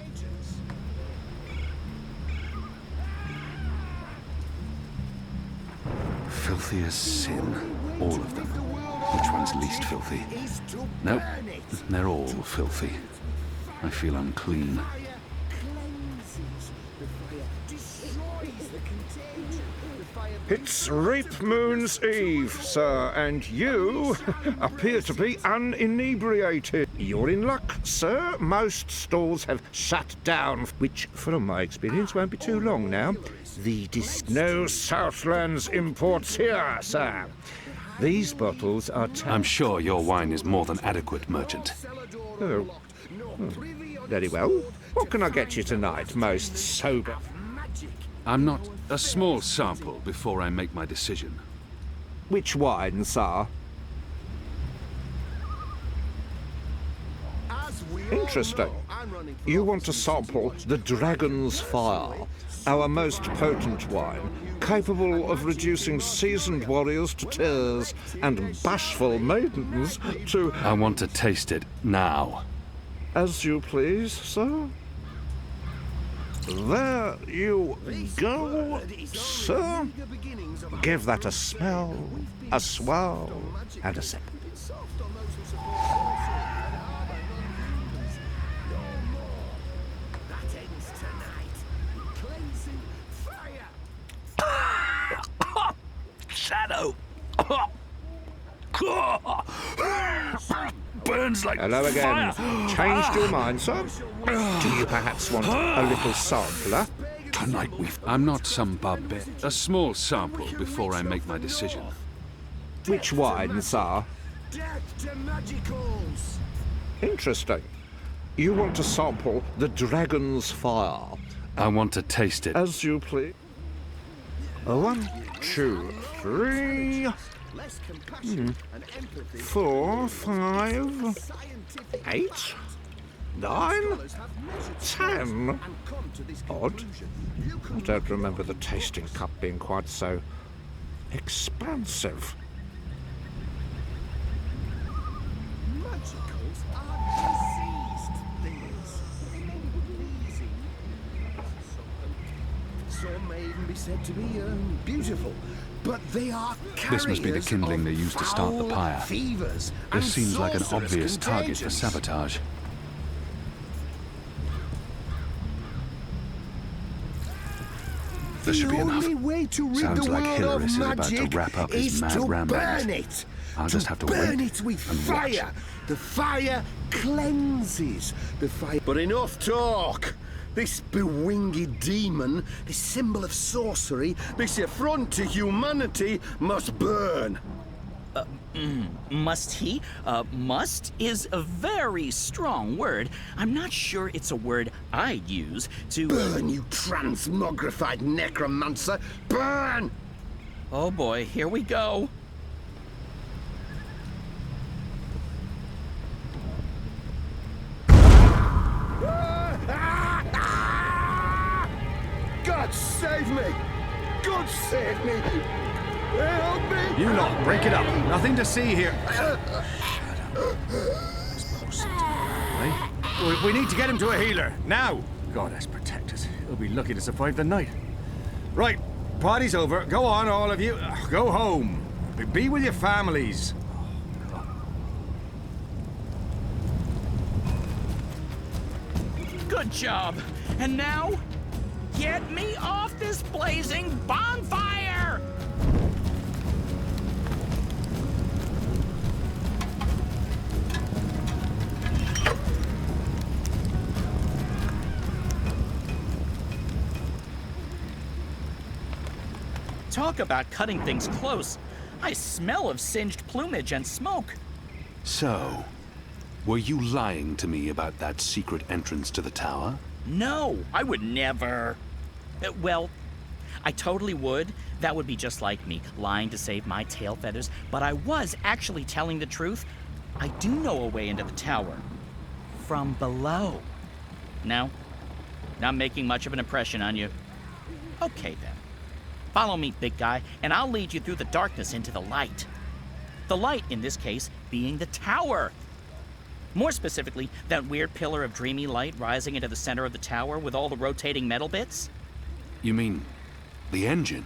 S6: Filthy as sin, all of them. Which one's least filthy? Nope, they're all filthy. I feel unclean.
S10: It's Reap Moon's Eve, sir, and you appear to be uninebriated. You're in luck, sir. Most stores have shut down, which, from my experience, won't be too long now. No Southlands imports here, sir. These bottles are...
S6: I'm sure your wine is more than adequate, merchant.
S10: Oh. Very well. What can I get you tonight, most sober?
S6: I'm not a small sample before I make my decision.
S10: Which wine, sir? Interesting. You want to sample the Dragon's Fire, our most potent wine, capable of reducing seasoned warriors to tears and bashful maidens to...
S6: I want to taste it now.
S10: As you please, sir. There you go, sir. Give that a smell, a swirl, and a sip.
S6: Shadow! Burns like
S10: Hello again.
S6: fire.
S10: Changed your mind, sir? Do you perhaps want a little sampler?
S6: Tonight I'm not some barbarian. A small sample before I make my decision.
S10: Which wine, sir? Interesting. You want to sample the Dragon's Fire.
S6: I want to taste it.
S10: As you please. 1, 2, 3... 4, 5, 8, 9, 10. Odd. I don't remember the tasting cup being quite so expansive.
S16: Some may even be said to be beautiful. But they are
S6: This must be the kindling they used to start the pyre.
S16: Fevers
S6: This seems like an obvious target for sabotage. There should be enough.
S16: The only way to rid
S6: Sounds
S16: the
S6: like
S16: world
S6: Hilaris
S16: of
S6: is about to
S16: magic
S6: wrap up his
S16: is
S6: mad
S16: to
S6: ramblings.
S16: burn it.
S6: I'll just have to wait
S16: burn it with
S6: and watch.
S16: fire. The fire cleanses. The fire. But enough talk. This bewinged demon, this symbol of sorcery, this affront to humanity, must burn.
S17: Must he? Must is a very strong word. I'm not sure it's a word I'd use to...
S16: Burn, you transmogrified necromancer! Burn!
S17: Oh boy, here we go.
S16: God save me! God save me! Help me!
S19: You lot, break it up. Nothing to see here. We need to get him to a healer, now! Goddess protect us. He'll be lucky to survive the night. Right, party's over. Go on, all of you. Go home. Be with your families.
S17: Good job. And now, get me off this blazing bonfire! Talk about cutting things close. I smell of singed plumage and smoke.
S6: So, were you lying to me about that secret entrance to the tower?
S17: No, I would never. Well, I totally would. That would be just like me, lying to save my tail feathers. But I was actually telling the truth. I do know a way into the tower. From below. No? Not making much of an impression on you. Okay, then. Follow me, big guy, and I'll lead you through the darkness into the light. The light, in this case, being the tower. More specifically, that weird pillar of dreamy light rising into the center of the tower with all the rotating metal bits.
S6: You mean the engine?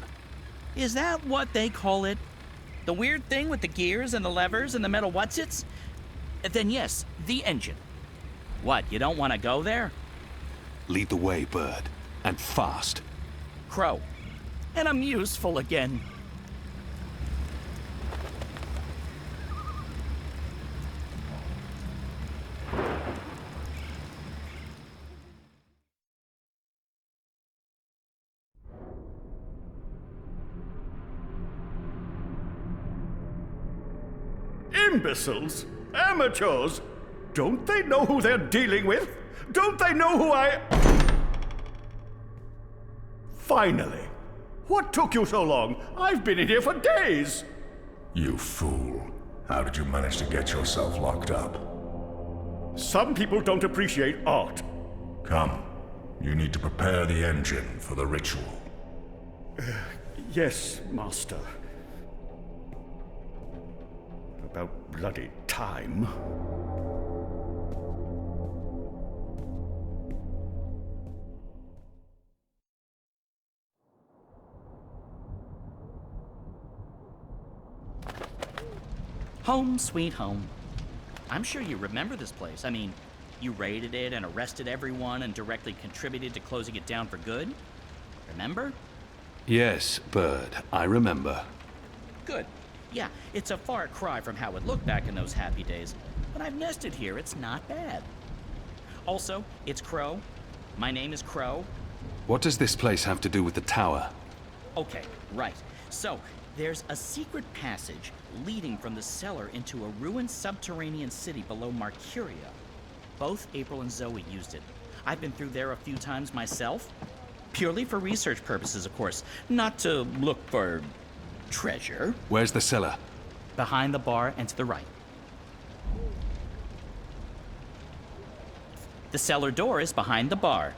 S17: Is that what they call it? The weird thing with the gears and the levers and the metal whatsits? Then yes, the engine. What, you don't want to go there?
S6: Lead the way, Bird. And fast.
S17: Crow. And I'm useful again.
S20: Imbeciles? Amateurs? Don't they know who they're dealing with? Don't they know who I... Finally. What took you so long? I've been in here for days!
S11: You fool. How did you manage to get yourself locked up?
S20: Some people don't appreciate art.
S11: Come. You need to prepare the engine for the ritual.
S20: Yes, Master. About bloody time.
S17: Home sweet home. I'm sure you remember this place. I mean, you raided it and arrested everyone and directly contributed to closing it down for good. Remember?
S6: Yes, Bird, I remember.
S17: Good. Yeah, it's a far cry from how it looked back in those happy days, but I've nested here. It's not bad. Also, it's Crow. My name is Crow.
S6: What does this place have to do with the tower?
S17: Okay, right. So, there's a secret passage leading from the cellar into a ruined subterranean city below Marcuria. Both April and Zoe used it. I've been through there a few times myself. Purely for research purposes, of course. Not to look for treasure.
S6: Where's the cellar?
S17: Behind the bar and to the right. The cellar door is behind the bar.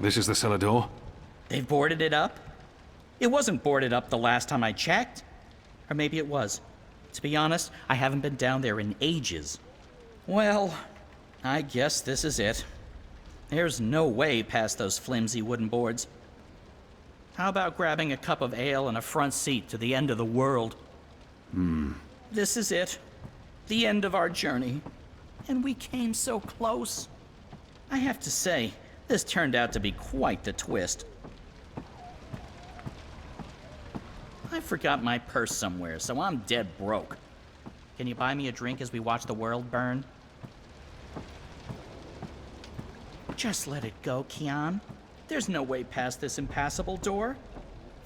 S6: This is the cellar door?
S17: They've boarded it up? It wasn't boarded up the last time I checked. Or maybe it was. To be honest, I haven't been down there in ages. Well, I guess this is it. There's no way past those flimsy wooden boards. How about grabbing a cup of ale and a front seat to the end of the world? This is it. The end of our journey. And we came so close. I have to say, this turned out to be quite the twist. I forgot my purse somewhere, so I'm dead broke. Can you buy me a drink as we watch the world burn? Just let it go, Kian. There's no way past this impassable door.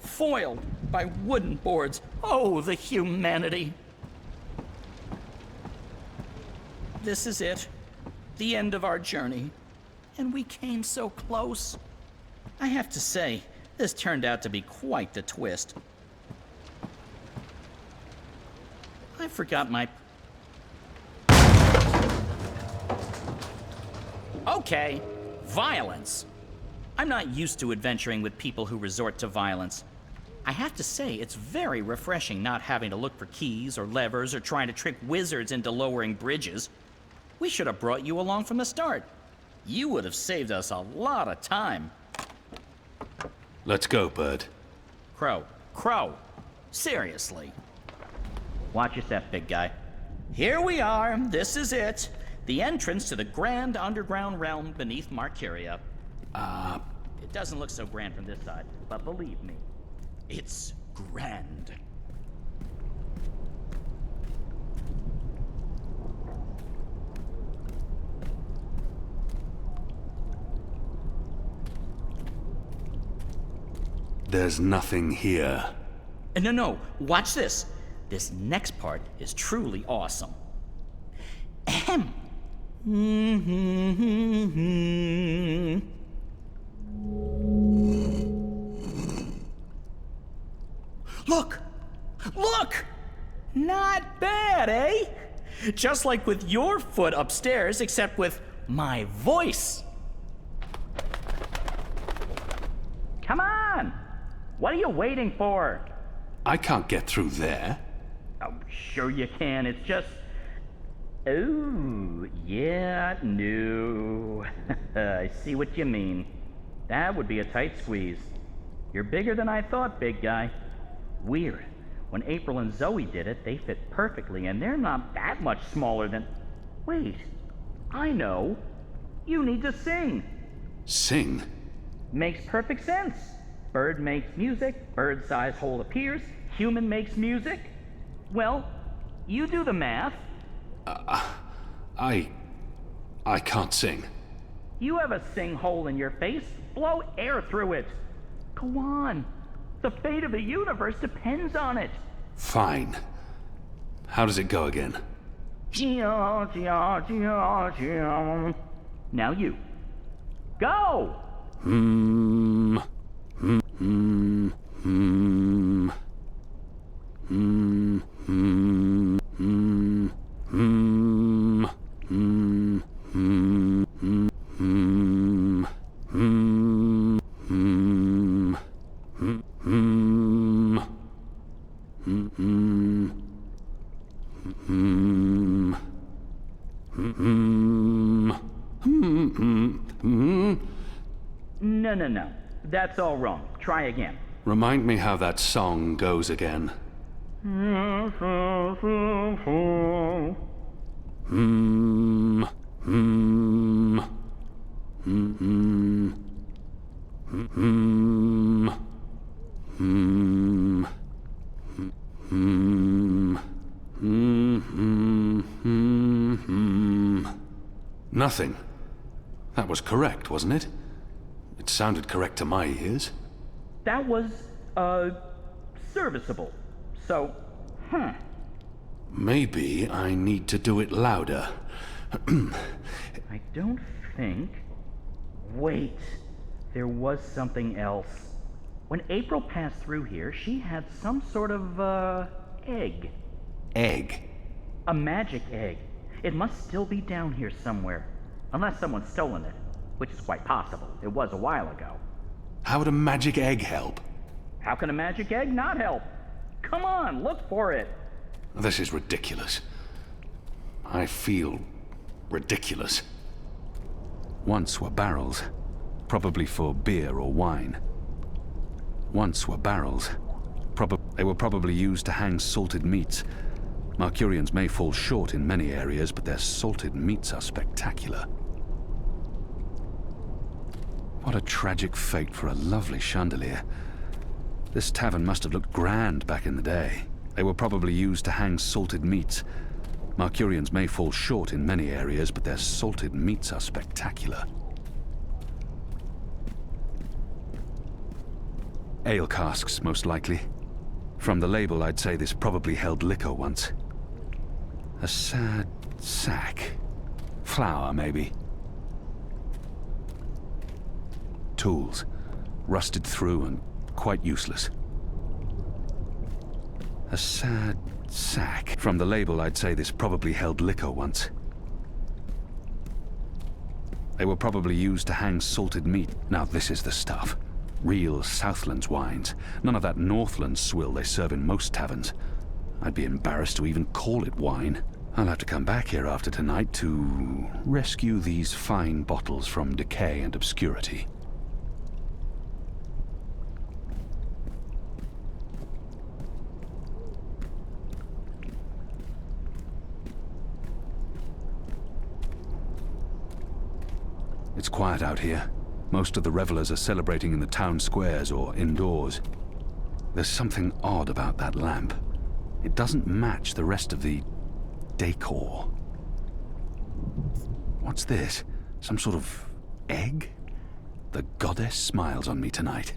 S17: Foiled by wooden boards. Oh, the humanity. This is it. The end of our journey. And we came so close. I have to say, this turned out to be quite the twist. I forgot my... Okay, violence. I'm not used to adventuring with people who resort to violence. I have to say, it's very refreshing not having to look for keys or levers or trying to trick wizards into lowering bridges. We should have brought you along from the start. You would have saved us a lot of time.
S6: Let's go, Bird.
S17: Crow. Seriously. Watch your step, big guy. Here we are. This is it. The entrance to the grand underground realm beneath Marcuria. It doesn't look so grand from this side, but believe me, it's grand.
S6: There's nothing here.
S17: No, watch this. This next part is truly awesome. Ahem. Look! Not bad, eh? Just like with your foot upstairs, except with my voice. Come on! What are you waiting for?
S6: I can't get through there.
S17: Oh, sure you can. It's just... Oh, yeah, no. I see what you mean. That would be a tight squeeze. You're bigger than I thought, big guy. Weird. When April and Zoe did it, they fit perfectly, and they're not that much smaller than... Wait. I know. You need to sing.
S6: Sing?
S17: Makes perfect sense. Bird makes music, bird-sized hole appears, human makes music. Well, you do the math.
S6: I can't sing.
S17: You have a sing hole in your face. Blow air through it. Go on. The fate of the universe depends on it.
S6: Fine. How does it go again?
S17: Now you. Go! No. That's all wrong. Try again.
S6: Remind me how that song goes again. Nothing. That was correct, wasn't it? It sounded correct to my ears.
S17: That was, serviceable. So,
S6: Maybe I need to do it louder.
S17: I don't think... Wait. There was something else. When April passed through here, she had some sort of, egg.
S6: Egg?
S17: A magic egg. It must still be down here somewhere. Unless someone's stolen it. which is quite possible. It was a while ago.
S6: How would a magic egg help?
S17: How can a magic egg not help? Come on, look for it.
S6: This is ridiculous. I feel ridiculous. Once were barrels, probably for beer or wine. Once were barrels. They were probably used to hang salted meats. Markurians may fall short in many areas, but their salted meats are spectacular. What a tragic fate for a lovely chandelier. This tavern must have looked grand back in the day. They were probably used to hang salted meats. Markurians may fall short in many areas, but their salted meats are spectacular. Ale casks, most likely. From the label, I'd say this probably held liquor once. A sad sack. Flour, maybe. Tools. Rusted through and quite useless. A sad sack. From the label, I'd say this probably held liquor once. They were probably used to hang salted meat. Now this is the stuff. Real Southlands wines. None of that Northland swill they serve in most taverns. I'd be embarrassed to even call it wine. I'll have to come back here after tonight to rescue these fine bottles from decay and obscurity. It's quiet out here. Most of the revelers are celebrating in the town squares or indoors. There's something odd about that lamp. It doesn't match the rest of the decor. What's this? Some sort of egg? The goddess smiles on me tonight.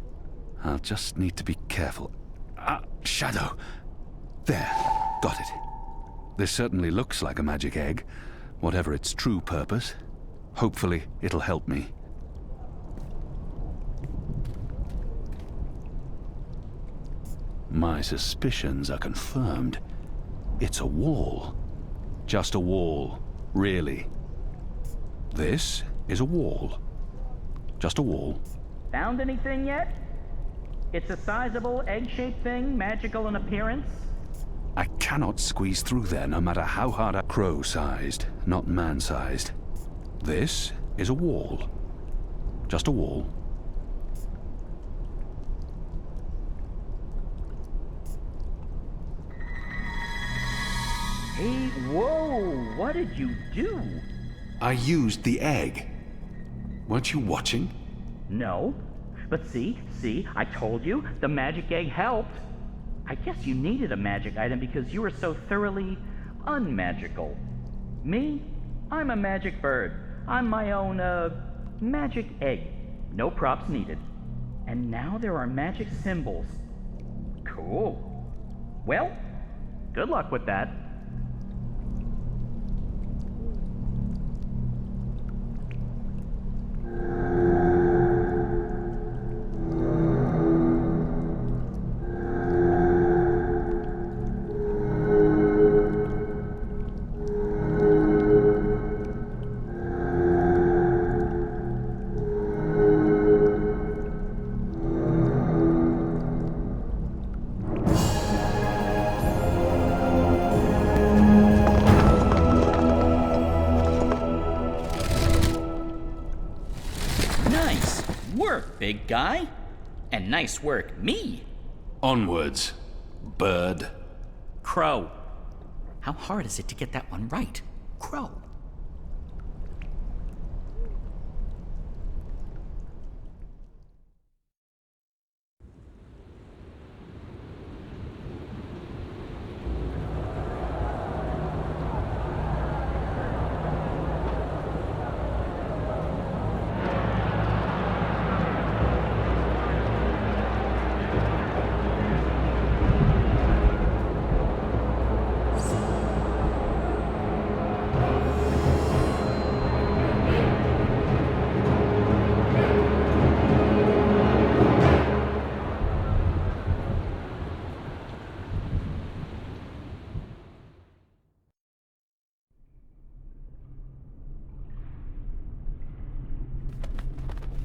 S6: I'll just need to be careful. Shadow! There, got it. This certainly looks like a magic egg, whatever its true purpose. Hopefully, it'll help me. My suspicions are confirmed. It's a wall. Just a wall, really. This is a wall. Just a wall.
S17: Found anything yet? It's a sizable egg-shaped thing, magical in appearance.
S6: I cannot squeeze through there no matter how hard I... Crow-sized, not man-sized. This is a wall. Just a wall.
S17: Hey, whoa! What did you do?
S6: I used the egg. Weren't you watching?
S17: No. But see, I told you, the magic egg helped. I guess you needed a magic item because you were so thoroughly unmagical. Me? I'm a magic bird. I'm my own, magic egg. No props needed. And now there are magic symbols. Cool. Well, good luck with that. Big guy. And nice work, me.
S6: Onwards, bird.
S17: Crow. How hard is it to get that one right? Crow.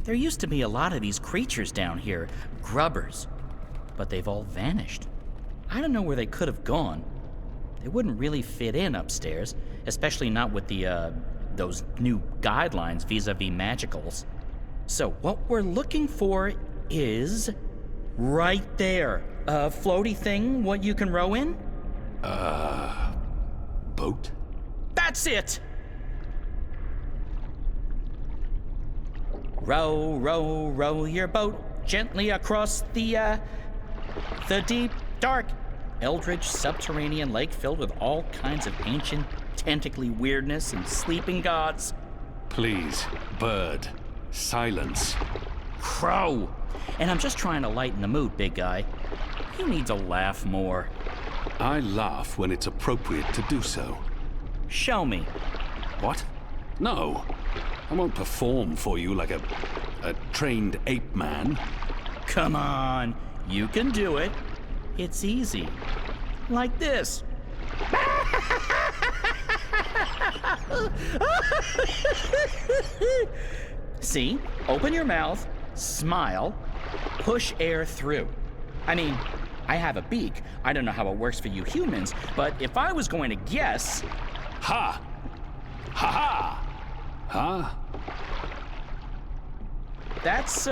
S17: There used to be a lot of these creatures down here, grubbers, but they've all vanished. I don't know where they could have gone. They wouldn't really fit in upstairs, especially not with those new guidelines vis-a-vis magicals. So what we're looking for is right there. A floaty thing, what you can row in?
S6: Boat?
S17: That's it! Row, row, row your boat gently across the deep, dark, eldritch subterranean lake filled with all kinds of ancient, tentacly weirdness and sleeping gods.
S6: Please, bird, silence.
S17: Crow! And I'm just trying to lighten the mood, big guy. You need to laugh more.
S6: I laugh when it's appropriate to do so.
S17: Show me.
S6: What? No. I won't perform for you like a trained ape man.
S17: Come on, you can do it. It's easy. Like this. See? Open your mouth, smile, push air through. I mean, I have a beak. I don't know how it works for you humans, but if I was going to guess...
S6: Ha! Ha ha! Huh?
S17: That's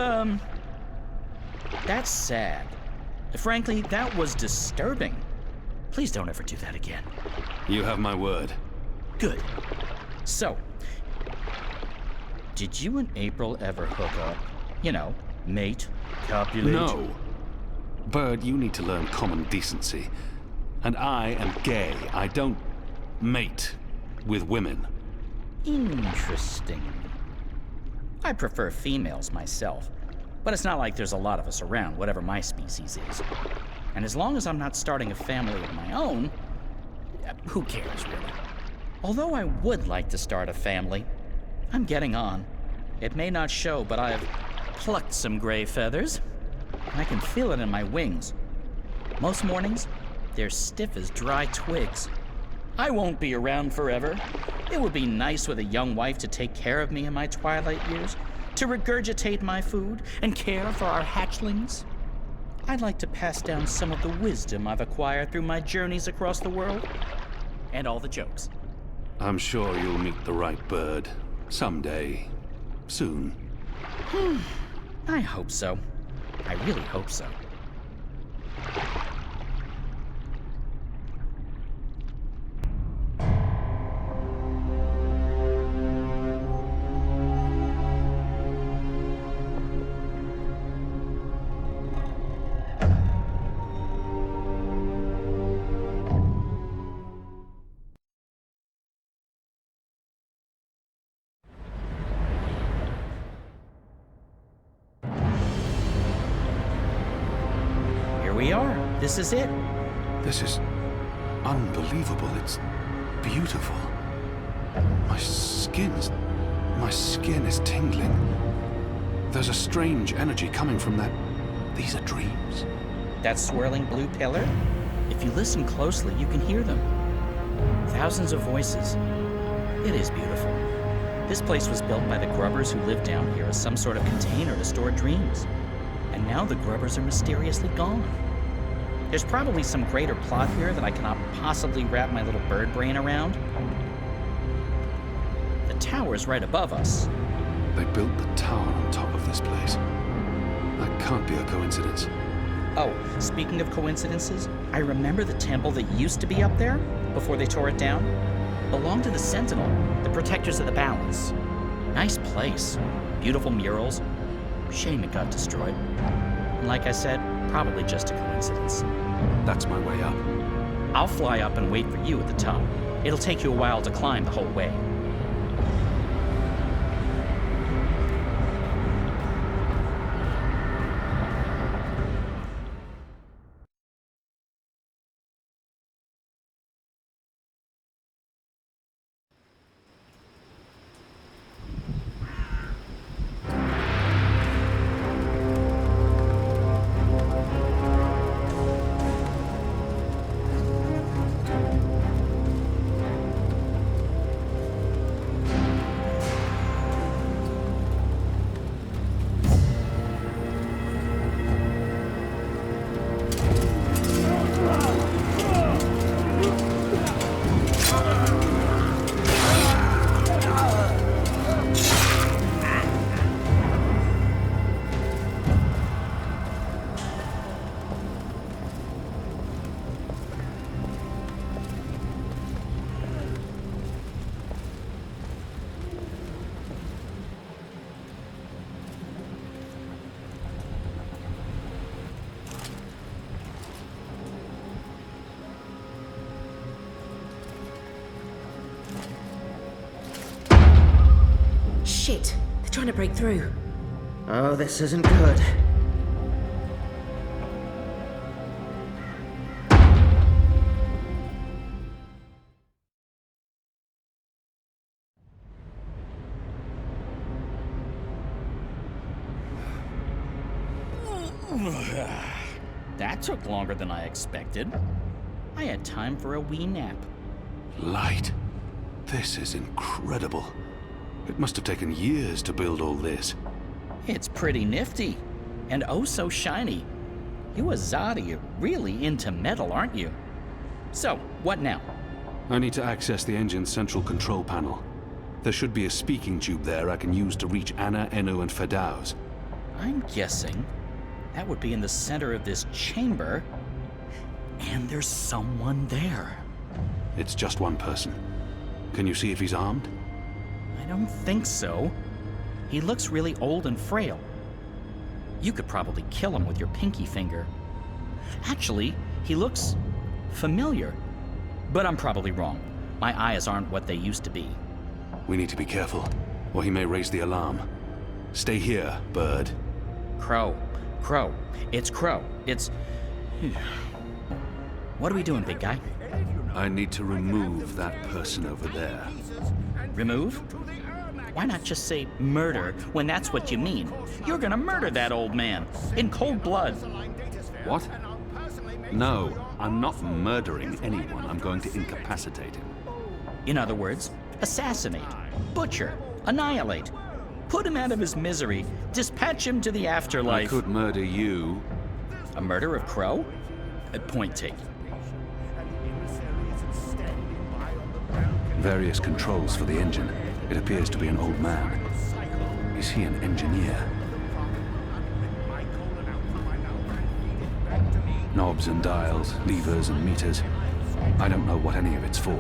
S17: sad. Frankly, that was disturbing. Please don't ever do that again.
S6: You have my word.
S17: Good. So, did you and April ever hook up? You know, mate, copulate?
S6: No. Bird, you need to learn common decency. And I am gay. I don't mate with women.
S17: Interesting. I prefer females myself, but it's not like there's a lot of us around, whatever my species is. And as long as I'm not starting a family of my own, who cares, really? Although I would like to start a family, I'm getting on. It may not show, but I've plucked some gray feathers. I can feel it in my wings. Most mornings, they're stiff as dry twigs. I won't be around forever. It would be nice with a young wife to take care of me in my twilight years, to regurgitate my food and care for our hatchlings. I'd like to pass down some of the wisdom I've acquired through my journeys across the world. And all the jokes.
S6: I'm sure you'll meet the right bird. Someday. Soon.
S17: I hope so. I really hope so. We are. This is it.
S6: This is unbelievable. It's beautiful. My skin is tingling. There's a strange energy coming from that. These are dreams.
S17: That swirling blue pillar? If you listen closely, you can hear them. Thousands of voices. It is beautiful. This place was built by the grubbers who lived down here as some sort of container to store dreams. And now the grubbers are mysteriously gone. There's probably some greater plot here that I cannot possibly wrap my little bird brain around. The tower's right above us.
S6: They built the tower on top of this place. That can't be a coincidence.
S17: Oh, speaking of coincidences, I remember the temple that used to be up there, before they tore it down, belonged to the Sentinel, the protectors of the balance. Nice place. Beautiful murals. Shame it got destroyed. And like I said, probably just a coincidence.
S6: That's my way up.
S17: I'll fly up and wait for you at the top. It'll take you a while to climb the whole way.
S7: trying to break through.
S15: Oh, this isn't good.
S17: That took longer than I expected. I had time for a wee nap.
S6: Light. This is incredible. It must have taken years to build all this.
S17: It's pretty nifty. And oh so shiny. You Azadi are really into metal, aren't you? So, what now?
S6: I need to access the engine's central control panel. There should be a speaking tube there I can use to reach Anna, Enu, and Fedaus.
S17: I'm guessing that would be in the center of this chamber. And there's someone there.
S6: It's just one person. Can you see if he's armed?
S17: I don't think so. He looks really old and frail. You could probably kill him with your pinky finger. Actually, he looks familiar. But I'm probably wrong. My eyes aren't what they used to be.
S6: We need to be careful, or he may raise the alarm. Stay here, Bird.
S17: Crow. Crow. It's Crow. It's... What are we doing, big guy?
S6: I need to remove that person over there.
S17: Remove? Why not just say murder when that's what you mean? You're gonna murder that old man in cold blood.
S6: What? No, I'm not murdering anyone. I'm going to incapacitate him.
S17: In other words, assassinate, butcher, annihilate. Put him out of his misery. Dispatch him to the afterlife.
S6: I could murder you.
S17: A murder of Crow? Point taken.
S6: Various controls for the engine. It appears to be an old man. Is he an engineer? Knobs and dials, levers and meters. I don't know what any of it's for.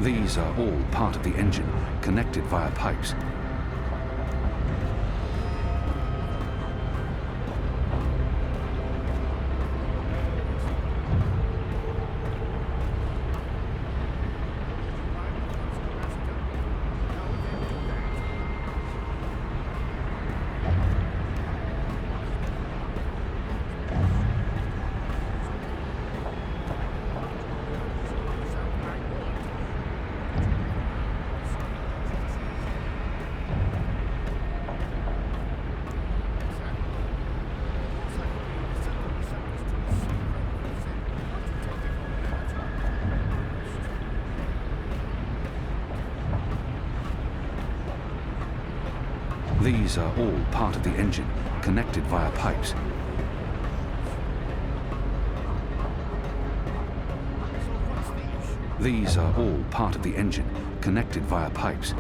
S6: These are all part of the engine, connected via pipes. These are all part of the engine, connected via pipes. These are all part of the engine, connected via pipes.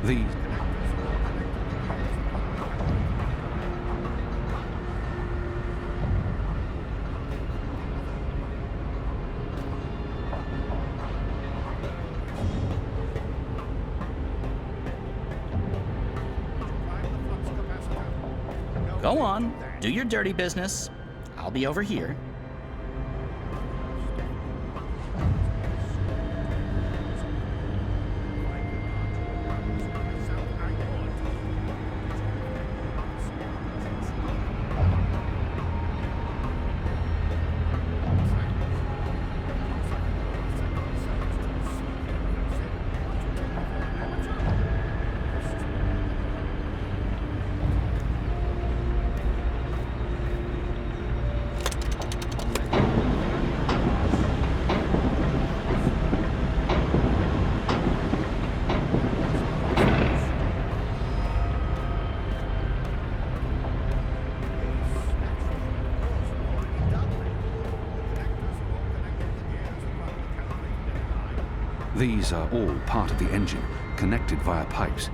S6: These...
S17: Go on, do your dirty business. I'll be over here.
S6: These are all part of the engine, connected via pipes.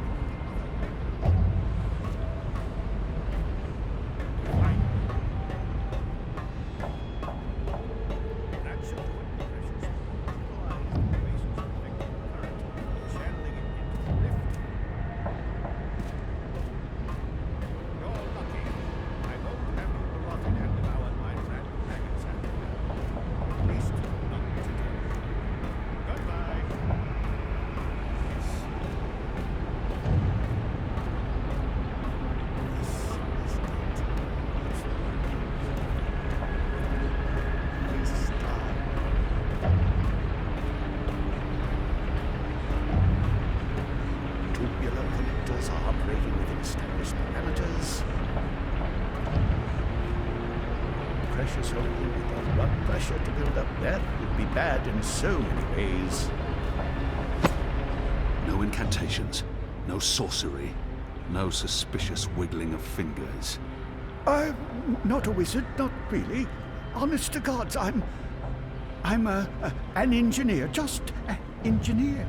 S20: precious only with our blood pressure to build up. That would be bad in so many ways.
S6: No incantations, no sorcery, no suspicious wiggling of fingers.
S20: I'm not a wizard, not really. Honest to gods, I'm an engineer, just an engineer.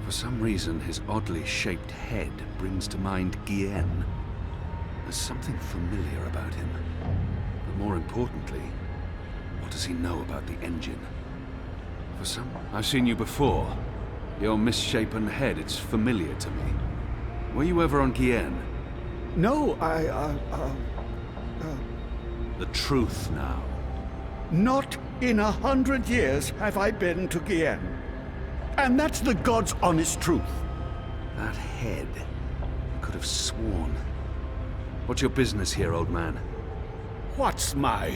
S6: For some reason, his oddly shaped head brings to mind Guillen. There's something familiar about him. But more importantly, what does he know about the engine? I've seen you before. Your misshapen head, it's familiar to me. Were you ever on Guillen?
S20: No,
S6: The truth now.
S20: Not in 100 years have I been to Guillen. And that's the God's honest truth.
S6: That head. I could have sworn. What's your business here, old man?
S20: What's my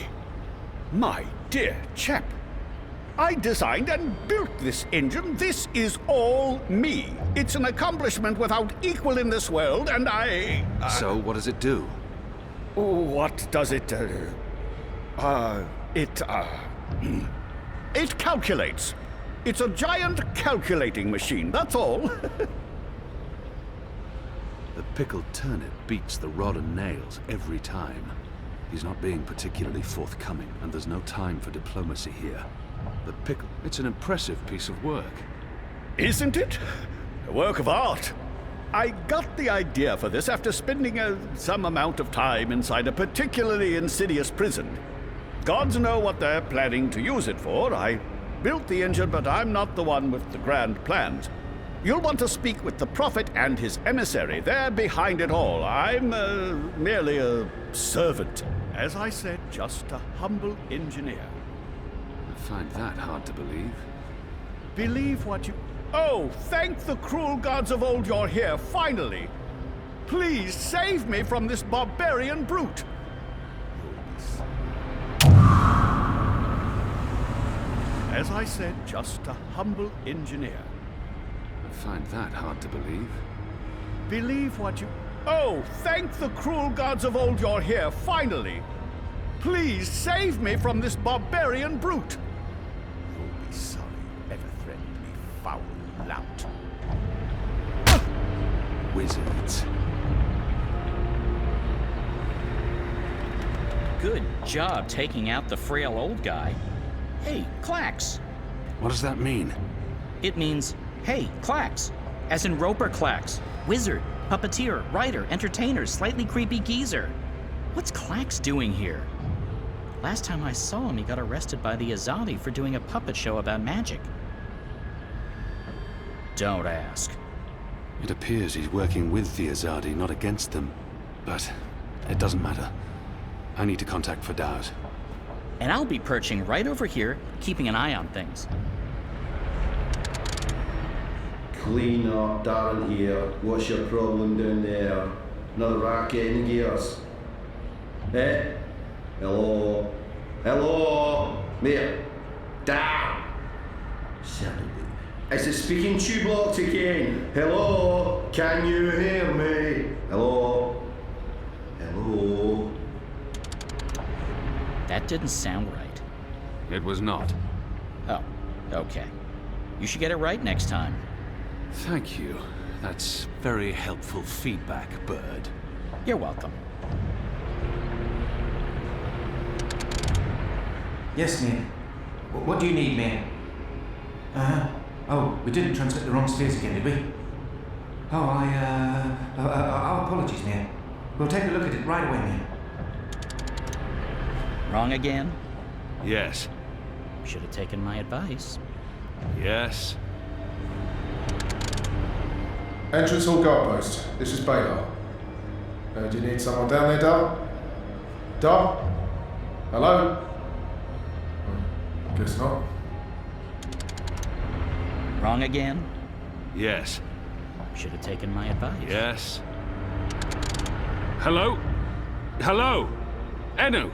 S20: dear chap? I designed and built this engine. This is all me. It's an accomplishment without equal in this world, and I...
S6: So, what does it do?
S20: What does it do? It calculates. It's a giant calculating machine, that's all.
S6: The pickled turnip beats the rod and nails every time. He's not being particularly forthcoming, and there's no time for diplomacy here. The pickle... It's an impressive piece of work.
S20: Isn't it? A work of art. I got the idea for this after spending some amount of time inside a particularly insidious prison. Gods know what they're planning to use it for. I built the engine, but I'm not the one with the grand plans. You'll want to speak with the Prophet and his emissary. They're behind it all. I'm merely a servant. As I said, just a humble engineer.
S6: I find that hard to believe.
S20: Believe what you... Oh, thank the cruel gods of old you're here, finally. Please save me from this barbarian brute. As I said, just a humble engineer.
S6: I find that hard to believe.
S20: Believe what you... Oh, thank the cruel gods of old you're here, finally. Please save me from this barbarian brute. You'll be sorry you ever threatened me, foul lout.
S6: Wizards.
S17: Good job taking out the frail old guy. Hey, Clax.
S6: What does that mean?
S17: It means, hey, Clax. As in Roper Clax. Wizard, puppeteer, writer, entertainer, slightly creepy geezer. What's Clax doing here? Last time I saw him, he got arrested by the Azadi for doing a puppet show about magic. Don't ask.
S6: It appears he's working with the Azadi, not against them. But it doesn't matter. I need to contact Fadauz.
S17: And I'll be perching right over here, keeping an eye on things.
S14: Clean up, Darren here. What's your problem down there? Another racket in the gears? Eh? Hello? Hello? Mate? Down! Certainly. It's the speaking tube locked again. Hello? Can you hear me? Hello? Hello?
S17: That didn't sound right.
S6: It was not.
S17: Oh, okay. You should get it right next time.
S6: Thank you. That's very helpful feedback, Bird.
S17: You're welcome.
S21: Yes, mate. What do you need, mate? Oh, we didn't transmit the wrong stairs again, did we? Oh, our apologies, mate. We'll take a look at it right away, mate.
S17: Wrong again?
S6: Yes.
S17: Should have taken my advice.
S6: Yes.
S10: Entrance hall guard post. This is Baylor. Do you need someone down there, Dar? Dar? Hello? Guess not.
S17: Wrong again?
S6: Yes.
S17: Should have taken my advice.
S6: Yes. Hello? Hello? Enu?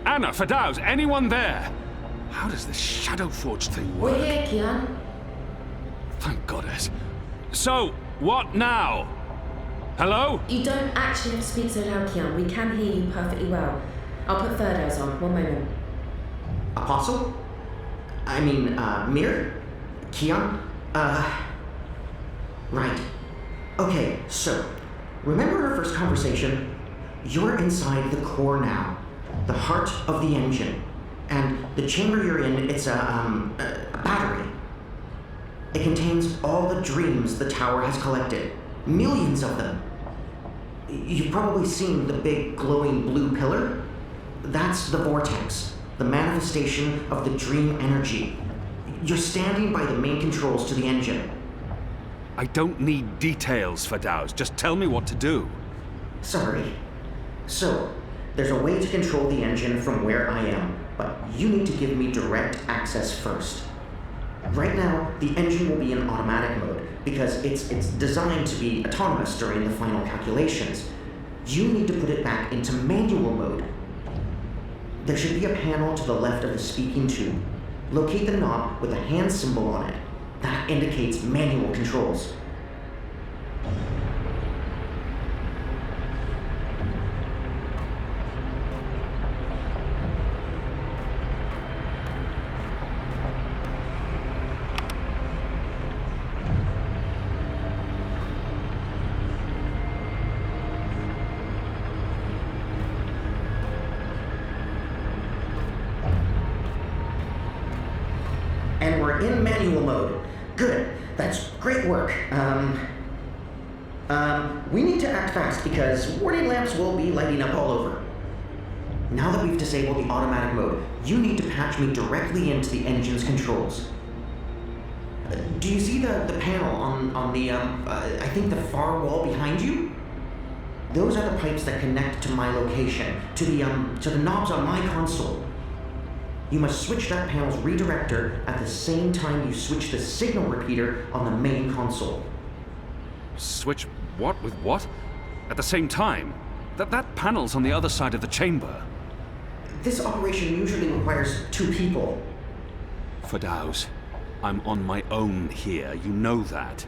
S6: Anna, Fadauz, anyone there? How does this Shadow Forge thing work?
S7: We're here, Kian.
S6: Thank goddess. So, what now?
S5: Hello?
S7: You don't actually have to speak so loud, Kian. We can hear you perfectly well. I'll put third eyes on. One moment.
S15: Apostle? I mean, Mir? Kian? Right. Okay, so, remember our first conversation? You're inside the core now, the heart of the engine. And the chamber you're in, it's a battery. It contains all the dreams the tower has collected. Millions of them. You've probably seen the big glowing blue pillar. That's the vortex, the manifestation of the dream energy. You're standing by the main controls to the engine.
S6: I don't need details, Fadaus. Just tell me what to do.
S15: Sorry. So, there's a way to control the engine from where I am, but you need to give me direct access first. Right now, the engine will be in automatic mode because it's designed to be autonomous during the final calculations. You need to put it back into manual mode. There should be a panel to the left of the speaking tube. Locate the knob with a hand symbol on it. That indicates manual controls. And we're in manual mode. Good. That's great work. We need to act fast because warning lamps will be lighting up all over. Now that we've disabled the automatic mode, you need to patch me directly into the engine's controls. Do you see the panel on the, I think the far wall behind you? Those are the pipes that connect to my location, to the knobs on my console. You must switch that panel's redirector at the same time you switch the signal repeater on the main console.
S6: Switch what with what? At the same time? That panel's on the other side of the chamber.
S15: This operation usually requires 2 people.
S6: Fadaus, I'm on my own here. You know that.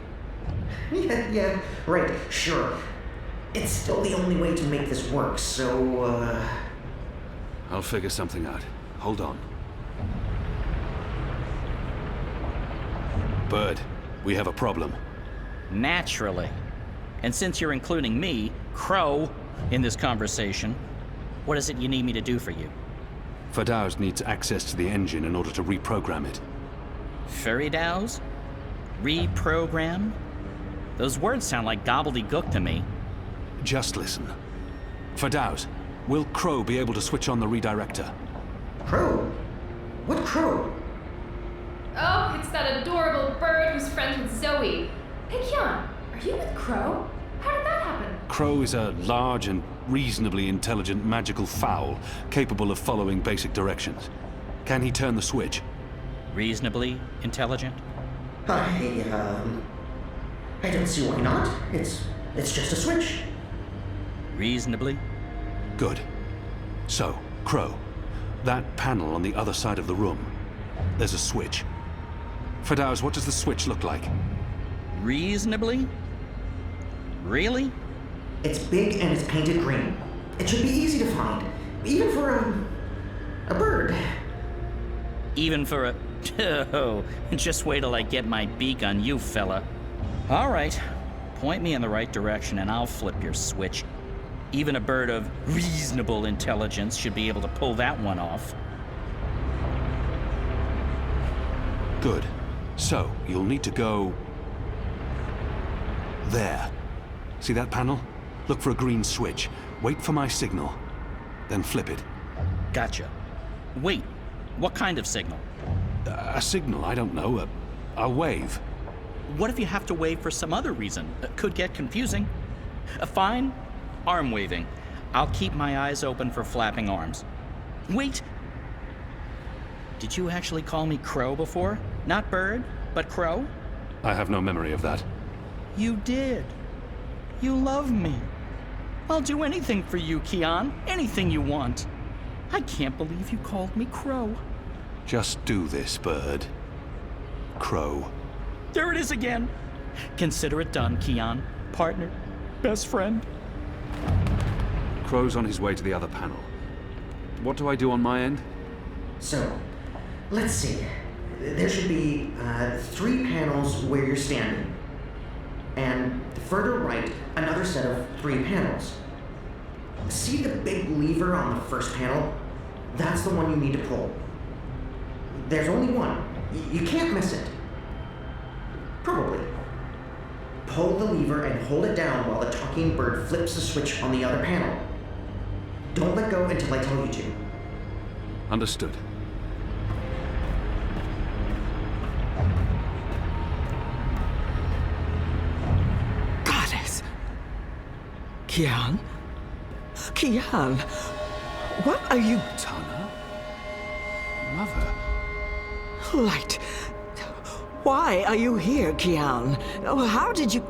S15: Yeah, right, sure. It's still the only way to make this work, so,
S6: I'll figure something out. Hold on. Bird, we have a problem.
S17: Naturally. And since you're including me, Crow, in this conversation, what is it you need me to do for you?
S6: Fadaus needs access to the engine in order to reprogram it.
S17: Feridaus? Reprogram? Those words sound like gobbledygook to me.
S6: Just listen. Fadaus, will Crow be able to switch on the redirector?
S15: Crow? What Crow?
S12: Oh, it's that adorable bird who's friends with Zoe. Hey, Kian, are you with Crow? How did that happen?
S6: Crow is a large and reasonably intelligent magical fowl, capable of following basic directions. Can he turn the switch?
S17: Reasonably intelligent?
S15: I don't see why not. It's just a switch.
S17: Reasonably?
S6: Good. So, Crow, that panel on the other side of the room, there's a switch. Fadaus, what does the switch look like?
S17: Reasonably? Really?
S15: It's big and it's painted green. It should be easy to find, even for a bird.
S17: Even for a... Oh, just wait till I get my beak on you, fella. All right, point me in the right direction and I'll flip your switch. Even a bird of reasonable intelligence should be able to pull that one off.
S6: Good. So, you'll need to go... there. See that panel? Look for a green switch. Wait for my signal. Then flip it.
S17: Gotcha. Wait, what kind of signal?
S6: A signal, I don't know. A wave.
S17: What if you have to wave for some other reason? Could get confusing. Fine. Arm waving. I'll keep my eyes open for flapping arms. Wait! Did you actually call me Crow before? Not Bird, but Crow?
S6: I have no memory of that.
S17: You did. You love me. I'll do anything for you, Kian. Anything you want. I can't believe you called me Crow.
S6: Just do this, Bird. Crow.
S17: There it is again. Consider it done, Kian. Partner.
S3: best friend.
S6: Crow's on his way to the other panel. What do I do on my end?
S15: So, let's see. There should be 3 panels where you're standing. And further right, another set of 3 panels. See the big lever on the first panel? That's the one you need to pull. There's only one. You can't miss it. Probably. Pull the lever and hold it down while the talking bird flips the switch on the other panel. Don't let go until I tell you to.
S6: Understood.
S22: Goddess! Kian? Kian! What are you...
S6: Tana? Mother?
S22: Light. Why are you here, Kian? How did you...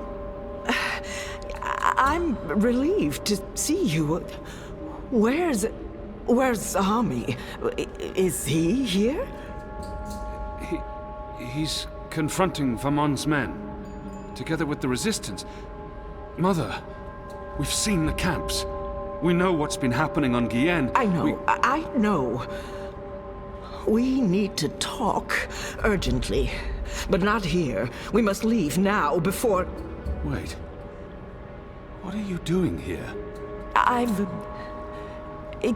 S22: I'm relieved to see you. Where's Ami? Is he here?
S6: He's confronting Vamon's men, together with the Resistance. Mother, we've seen the camps. We know what's been happening on Guyenne.
S22: I know, I know. We need to talk urgently, but not here. We must leave now before...
S6: Wait. What are you doing here?
S22: I've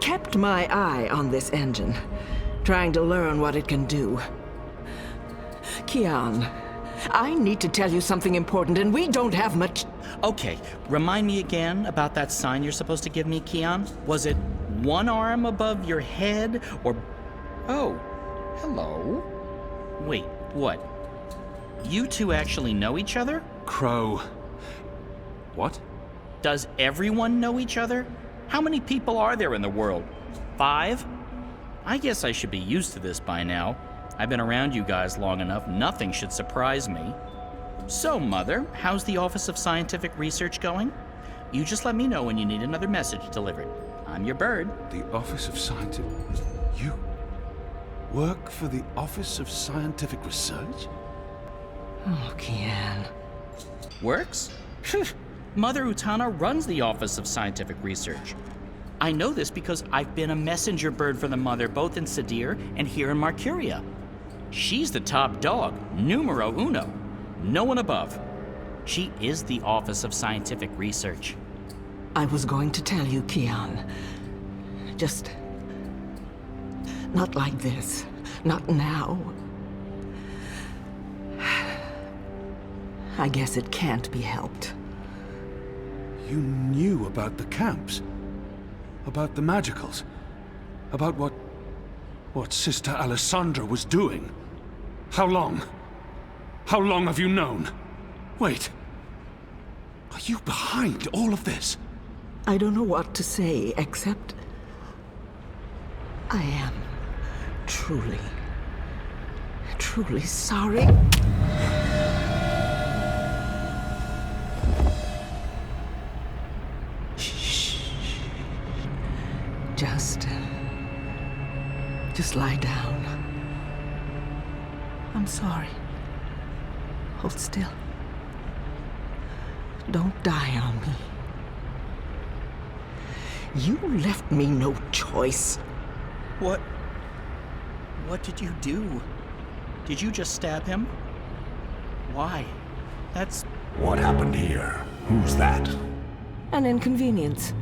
S22: kept my eye on this engine, trying to learn what it can do. Kian, I need to tell you something important, and we don't have much...
S17: Okay, remind me again about that sign you're supposed to give me, Kian. Was it one arm above your head, or... Oh, hello? Wait, what? You two actually know each other?
S6: Crow. What?
S17: Does everyone know each other? How many people are there in the world? 5? I guess I should be used to this by now. I've been around you guys long enough, nothing should surprise me. So, Mother, how's the Office of Scientific Research going? You just let me know when you need another message delivered. I'm your bird.
S6: The Office of Scientific... You work for the Office of Scientific Research?
S22: Oh, Kian.
S17: Works? Mother Utana runs the Office of Scientific Research. I know this because I've been a messenger bird for the Mother both in Sadir and here in Marcuria. She's the top dog, numero uno. No one above. She is the Office of Scientific Research.
S22: I was going to tell you, Kian. Just... not like this. Not now. I guess it can't be helped.
S6: You knew about the camps? About the magicals? About what Sister Alessandra was doing? How long? How long have you known? Wait. Are you behind all of this?
S22: I don't know what to say, except... I am truly sorry. Just lie down. I'm sorry. Hold still. Don't die on me. You left me no choice.
S17: What did you do? Did you just stab him? Why? That's...
S11: What happened here? Who's that?
S22: An inconvenience.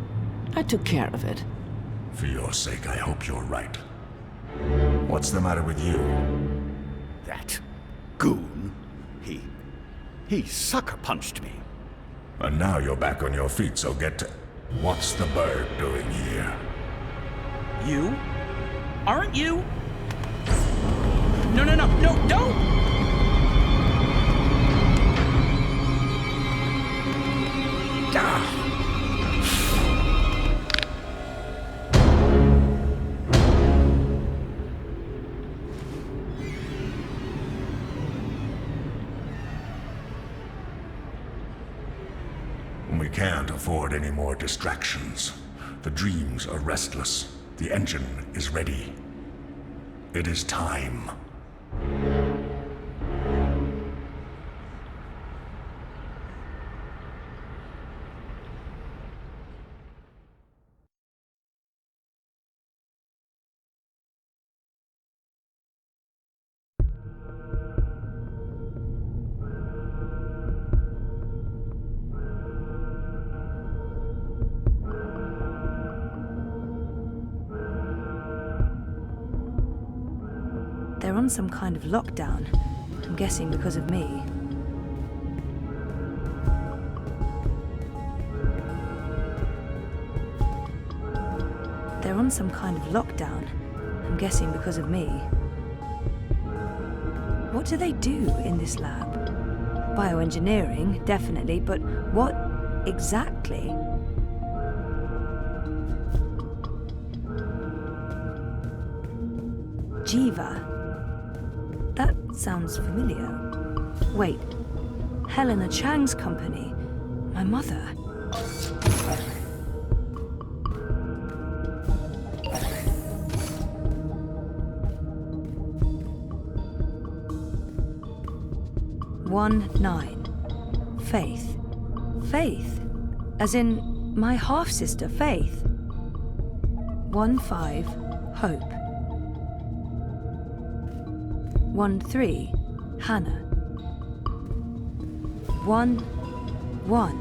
S22: I took care of it.
S11: For your sake, I hope you're right. What's the matter with you?
S20: That goon, he sucker punched me.
S11: And now you're back on your feet, so get to... What's the bird doing here?
S17: You? Aren't you? No, don't!
S11: Ah! We can't afford any more distractions. The dreams are restless. The engine is ready. It is time.
S2: on some kind of lockdown. I'm guessing because of me. They're on some kind of lockdown. I'm guessing because of me. What do they do in this lab? Bioengineering, definitely, but what exactly? Jiva. That sounds familiar. Wait, Helena Chang's company. My mother. One 9. Faith. Faith. As in my half-sister, Faith. 1-5. Hope. 1-3. Hannah. 1-1.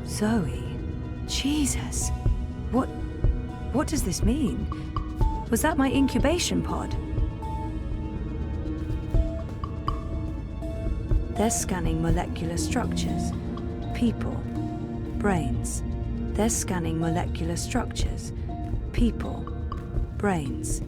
S2: Zoe. Jesus. What does this mean? Was that my incubation pod? They're scanning molecular structures. People. Brains. They're scanning molecular structures. People. Brains.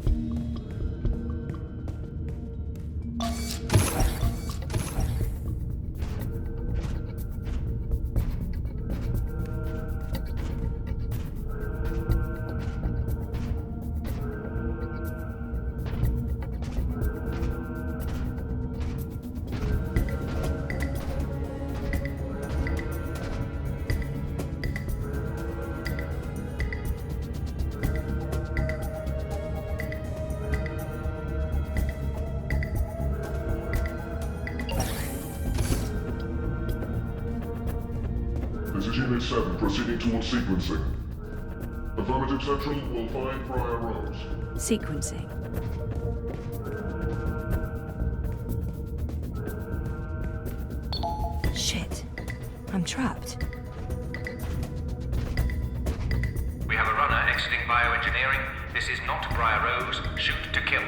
S3: This is Unit 7, proceeding towards sequencing. Affirmative Central will find Briar Rose.
S2: Sequencing. Shit. I'm trapped.
S21: We have a runner exiting bioengineering. This is not Briar Rose. Shoot to kill.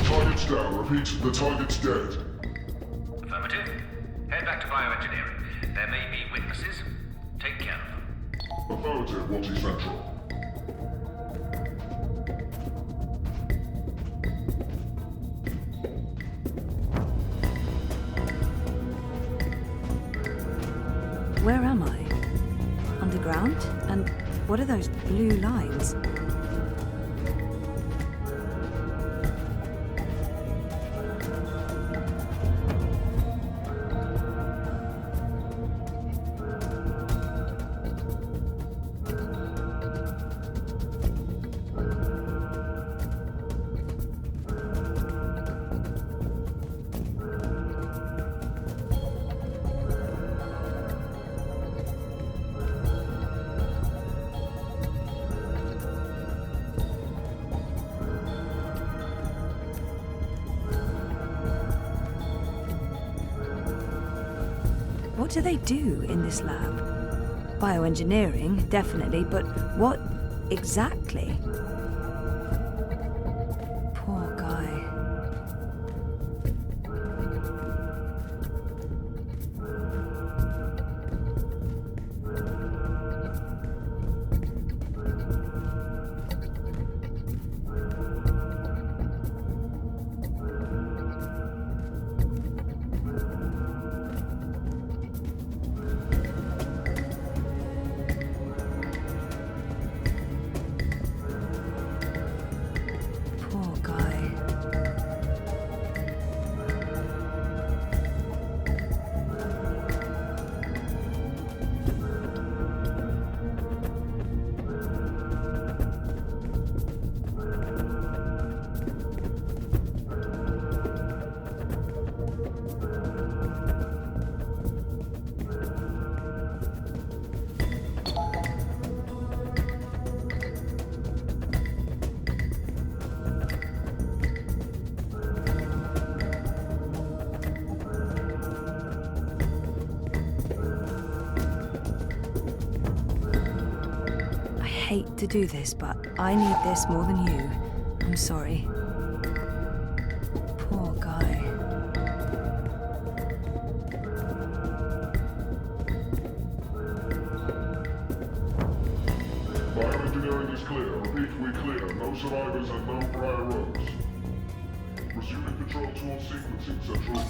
S3: Target's down. Repeat, the target's dead.
S21: Affirmative. Head back to bioengineering. There may be witnesses. Take care of them.
S3: Affirmative, Watty Central.
S2: Where am I? Underground? And what are those blue lines? What do they do in this lab? Bioengineering, definitely, but what exactly? Poor guy. hate to do this, but I need this more than you. I'm sorry. Poor guy.
S3: Bioengineering is clear. Repeat, we're clear. No survivors and no prior rogues. Resuming control towards sequencing, Central.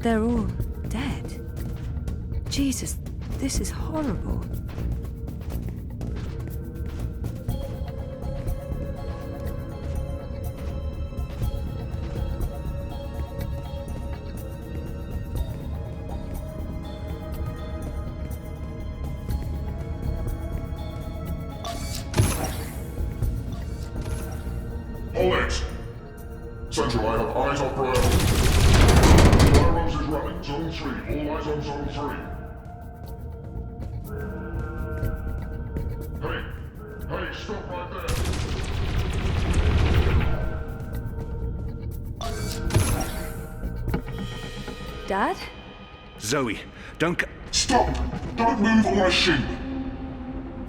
S2: They're all dead. Jesus, this is horrible.
S3: Hold it! Central, I have eyes on Briar. Rose is running. Zone 3. All eyes on Zone 3. Hey, stop right there.
S2: Dad?
S6: Zoe, don't
S3: Stop! Don't move or I shoot!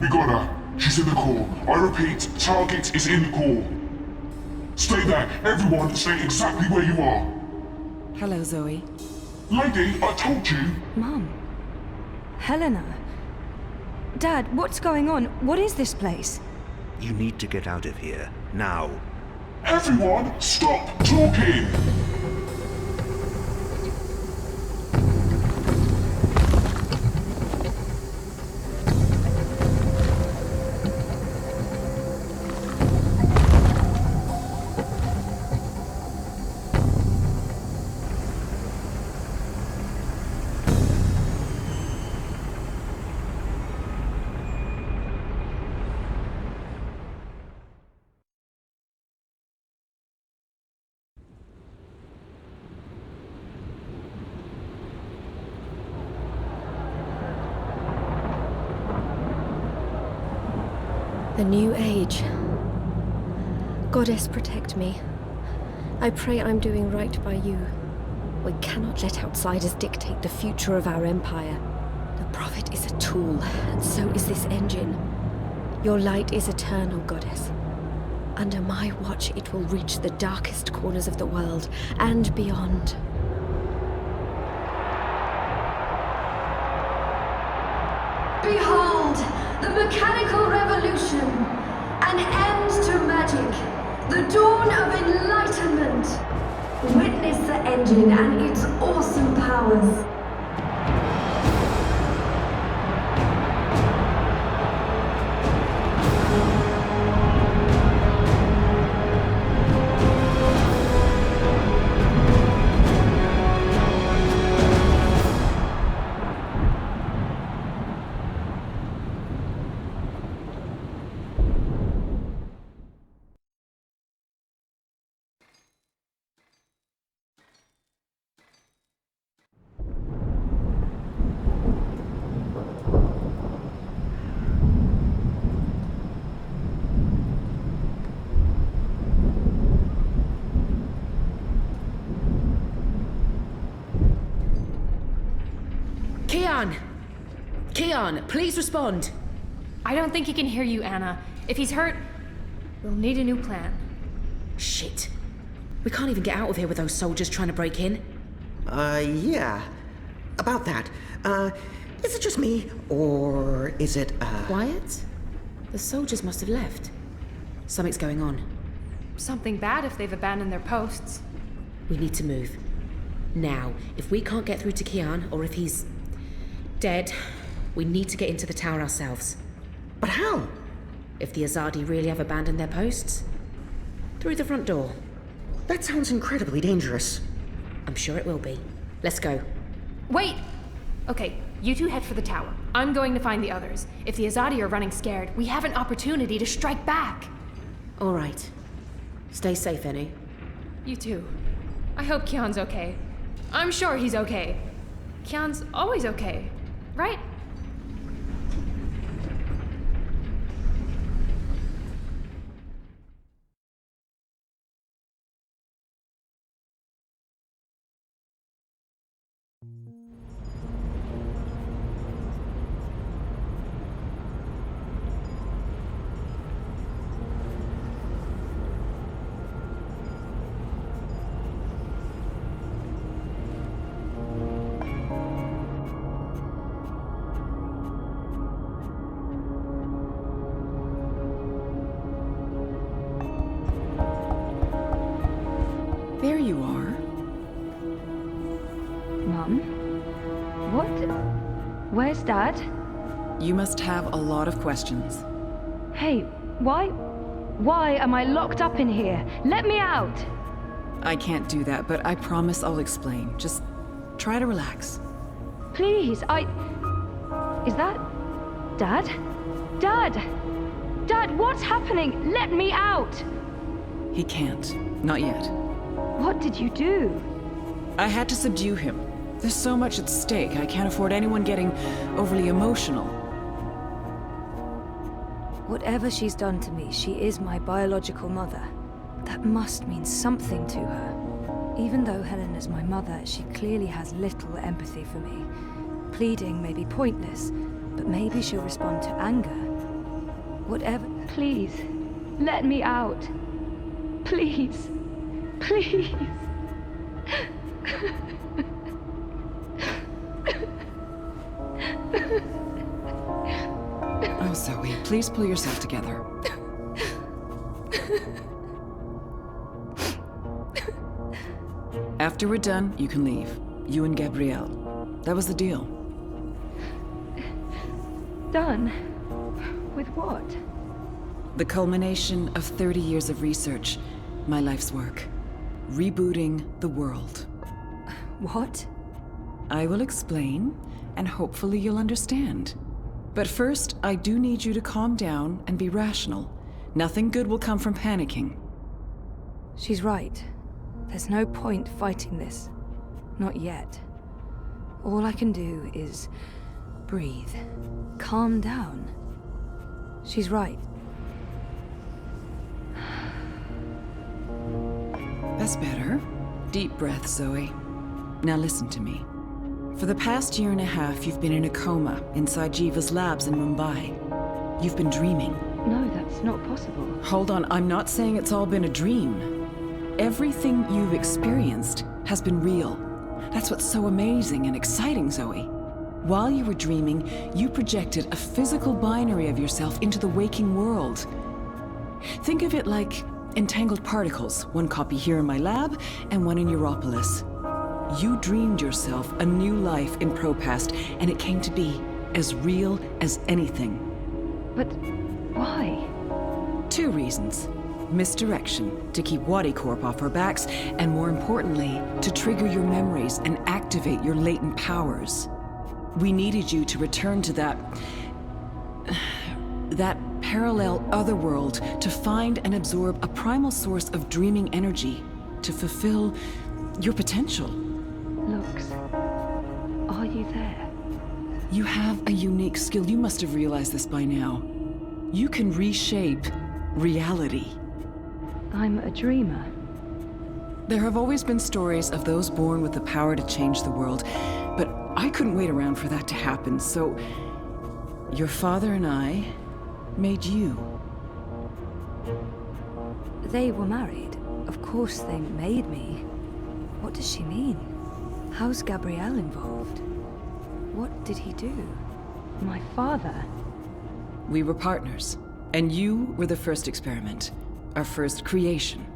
S3: We got her. She's in the core. I repeat, target is in the core. Stay there. Everyone, stay exactly where you are.
S1: Hello, Zoe.
S3: Lady, I told you.
S2: Mum. Helena. Dad, what's going on? What is this place?
S4: You need to get out of here, now.
S3: Everyone, stop talking!
S9: The new age. Goddess, protect me. I pray I'm doing right by you. We cannot let outsiders dictate the future of our empire. The Prophet is a tool, and so is this engine. Your light is eternal, Goddess. Under my watch, it will reach the darkest corners of the world and beyond.
S23: Behold, the mechanical revolution, an end to magic, the dawn of enlightenment. Witness the engine and its awesome powers.
S7: Keon, please respond.
S12: I don't think he can hear you, Anna. If he's hurt, we'll need a new plan.
S7: Shit. We can't even get out of here with those soldiers trying to break in.
S15: Yeah. About that. Is it just me, or is it,
S7: Quiet? The soldiers must have left. Something's going on.
S12: Something bad if they've abandoned their posts.
S7: We need to move. Now, if we can't get through to Keon, or if he's dead, we need to get into the tower ourselves.
S15: But how?
S7: If the Azadi really have abandoned their posts? Through the front door.
S15: That sounds incredibly dangerous.
S7: I'm sure it will be. Let's go.
S12: Wait! Okay, you two head for the tower. I'm going to find the others. If the Azadi are running scared, we have an opportunity to strike back.
S7: All right. Stay safe, Enu.
S12: You too. I hope Keon's okay. I'm sure he's okay. Keon's always okay, right?
S2: Mum? What? Where's Dad?
S1: You must have a lot of questions.
S2: Hey, why am I locked up in here? Let me out!
S1: I can't do that, but I promise I'll explain. Just try to relax.
S2: Please, Is that... Dad? Dad! Dad, what's happening? Let me out!
S1: He can't. Not yet.
S2: What did you do?
S1: I had to subdue him. There's so much at stake. I can't afford anyone getting overly emotional.
S2: Whatever she's done to me, she is my biological mother. That must mean something to her. Even though Helena's my mother, she clearly has little empathy for me. Pleading may be pointless, but maybe she'll respond to anger. Whatever. Please, let me out. Please. Please.
S1: Oh, Zoe, please pull yourself together. After we're done, you can leave. You and Gabrielle. That was the deal.
S2: Done? With what?
S1: The culmination of 30 years of research. My life's work. Rebooting the world.
S2: What?
S1: I will explain, and hopefully you'll understand. But first, I do need you to calm down and be rational. Nothing good will come from panicking.
S2: She's right. There's no point fighting this. Not yet. All I can do is breathe. Calm down. She's right.
S1: That's better. Deep breath, Zoe. Now listen to me. For the past year and a half, you've been in a coma inside Jiva's labs in Mumbai. You've been dreaming.
S2: No, that's not possible.
S1: Hold on, I'm not saying it's all been a dream. Everything you've experienced has been real. That's what's so amazing and exciting, Zoe. While you were dreaming, you projected a physical binary of yourself into the waking world. Think of it like entangled particles, one copy here in my lab and one in Europolis. You dreamed yourself a new life in Propast, and it came to be as real as anything.
S2: But why?
S1: 2 reasons. Misdirection, to keep Wadi Corp off our backs, and more importantly, to trigger your memories and activate your latent powers. We needed you to return to that parallel otherworld, to find and absorb a primal source of dreaming energy, to fulfill your potential.
S2: Lux, are you there?
S1: You have a unique skill. You must have realized this by now. You can reshape reality.
S2: I'm a dreamer.
S1: There have always been stories of those born with the power to change the world, but I couldn't wait around for that to happen, so your father and I made you.
S2: They were married. Of course they made me. What does she mean? How's Gabrielle involved? What did he do? My father?
S1: We were partners, and you were the first experiment, our first creation.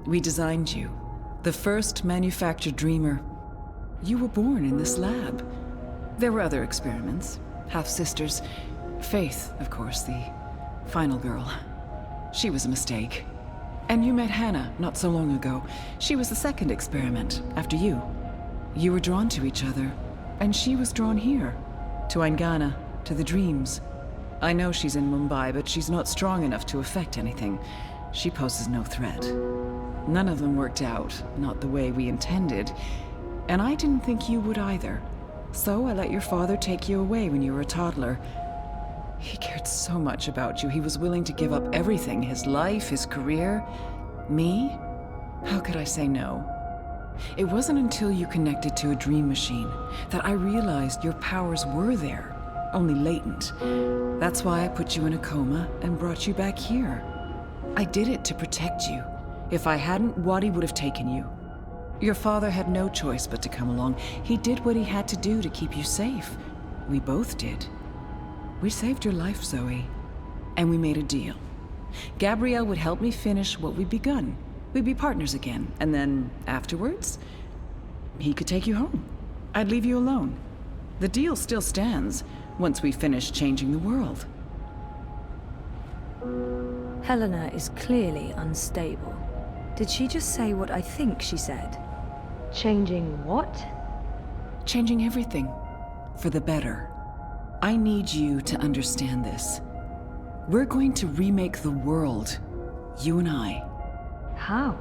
S1: We designed you, the first manufactured dreamer. You were born in this lab. There were other experiments, half-sisters. Faith, of course, the final girl. She was a mistake. And you met Hannah not so long ago. She was the second experiment, after you. You were drawn to each other, and she was drawn here, to Aingana, to the dreams. I know she's in Mumbai, but she's not strong enough to affect anything. She poses no threat. None of them worked out, not the way we intended, and I didn't think you would either. So I let your father take you away when you were a toddler. He cared so much about you, he was willing to give up everything, his life, his career. Me? How could I say no? It wasn't until you connected to a dream machine that I realized your powers were there, only latent. That's why I put you in a coma and brought you back here. I did it to protect you. If I hadn't, Wadi would have taken you. Your father had no choice but to come along. He did what he had to do to keep you safe. We both did. We saved your life, Zoe. And we made a deal. Gabrielle would help me finish what we'd begun. We'd be partners again, and then afterwards, he could take you home. I'd leave you alone. The deal still stands once we finish changing the world.
S2: Helena is clearly unstable. Did she just say what I think she said? Changing what?
S1: Changing everything. For the better. I need you to understand this. We're going to remake the world. You and I.
S2: How?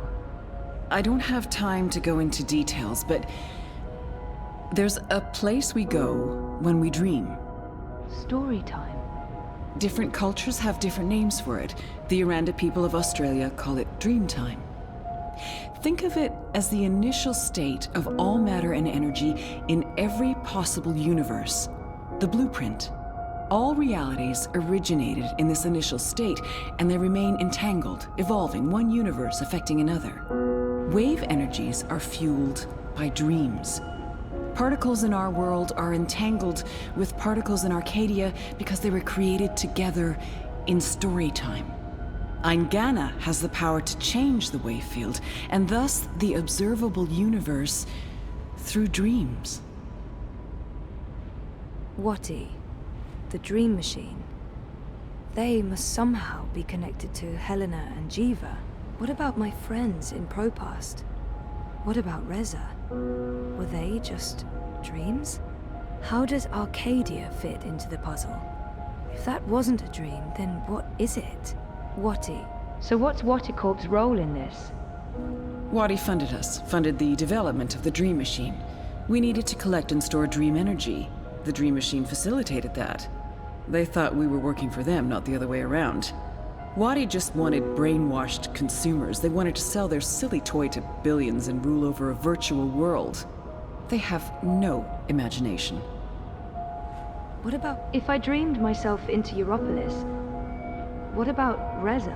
S1: I don't have time to go into details, but there's a place we go when we dream.
S2: Story time.
S1: Different cultures have different names for it. The Aranda people of Australia call it dream time. Think of it as the initial state of all matter and energy in every possible universe. The blueprint. All realities originated in this initial state, and they remain entangled, evolving, one universe affecting another. Wave energies are fueled by dreams. Particles in our world are entangled with particles in Arcadia because they were created together in story time. Eingana has the power to change the wave field, and thus the observable universe through dreams.
S2: Wati, the dream machine. They must somehow be connected to Helena and Jiva. What about my friends in Propast? What about Reza? Were they just dreams? How does Arcadia fit into the puzzle? If that wasn't a dream, then what is it? Wati. So what's Wati Corp's role in this?
S1: Wati funded us, funded the development of the Dream Machine. We needed to collect and store dream energy. The Dream Machine facilitated that. They thought we were working for them, not the other way around. Wati just wanted brainwashed consumers. They wanted to sell their silly toy to billions and rule over a virtual world. They have no imagination.
S2: What about if I dreamed myself into Europolis? What about Reza?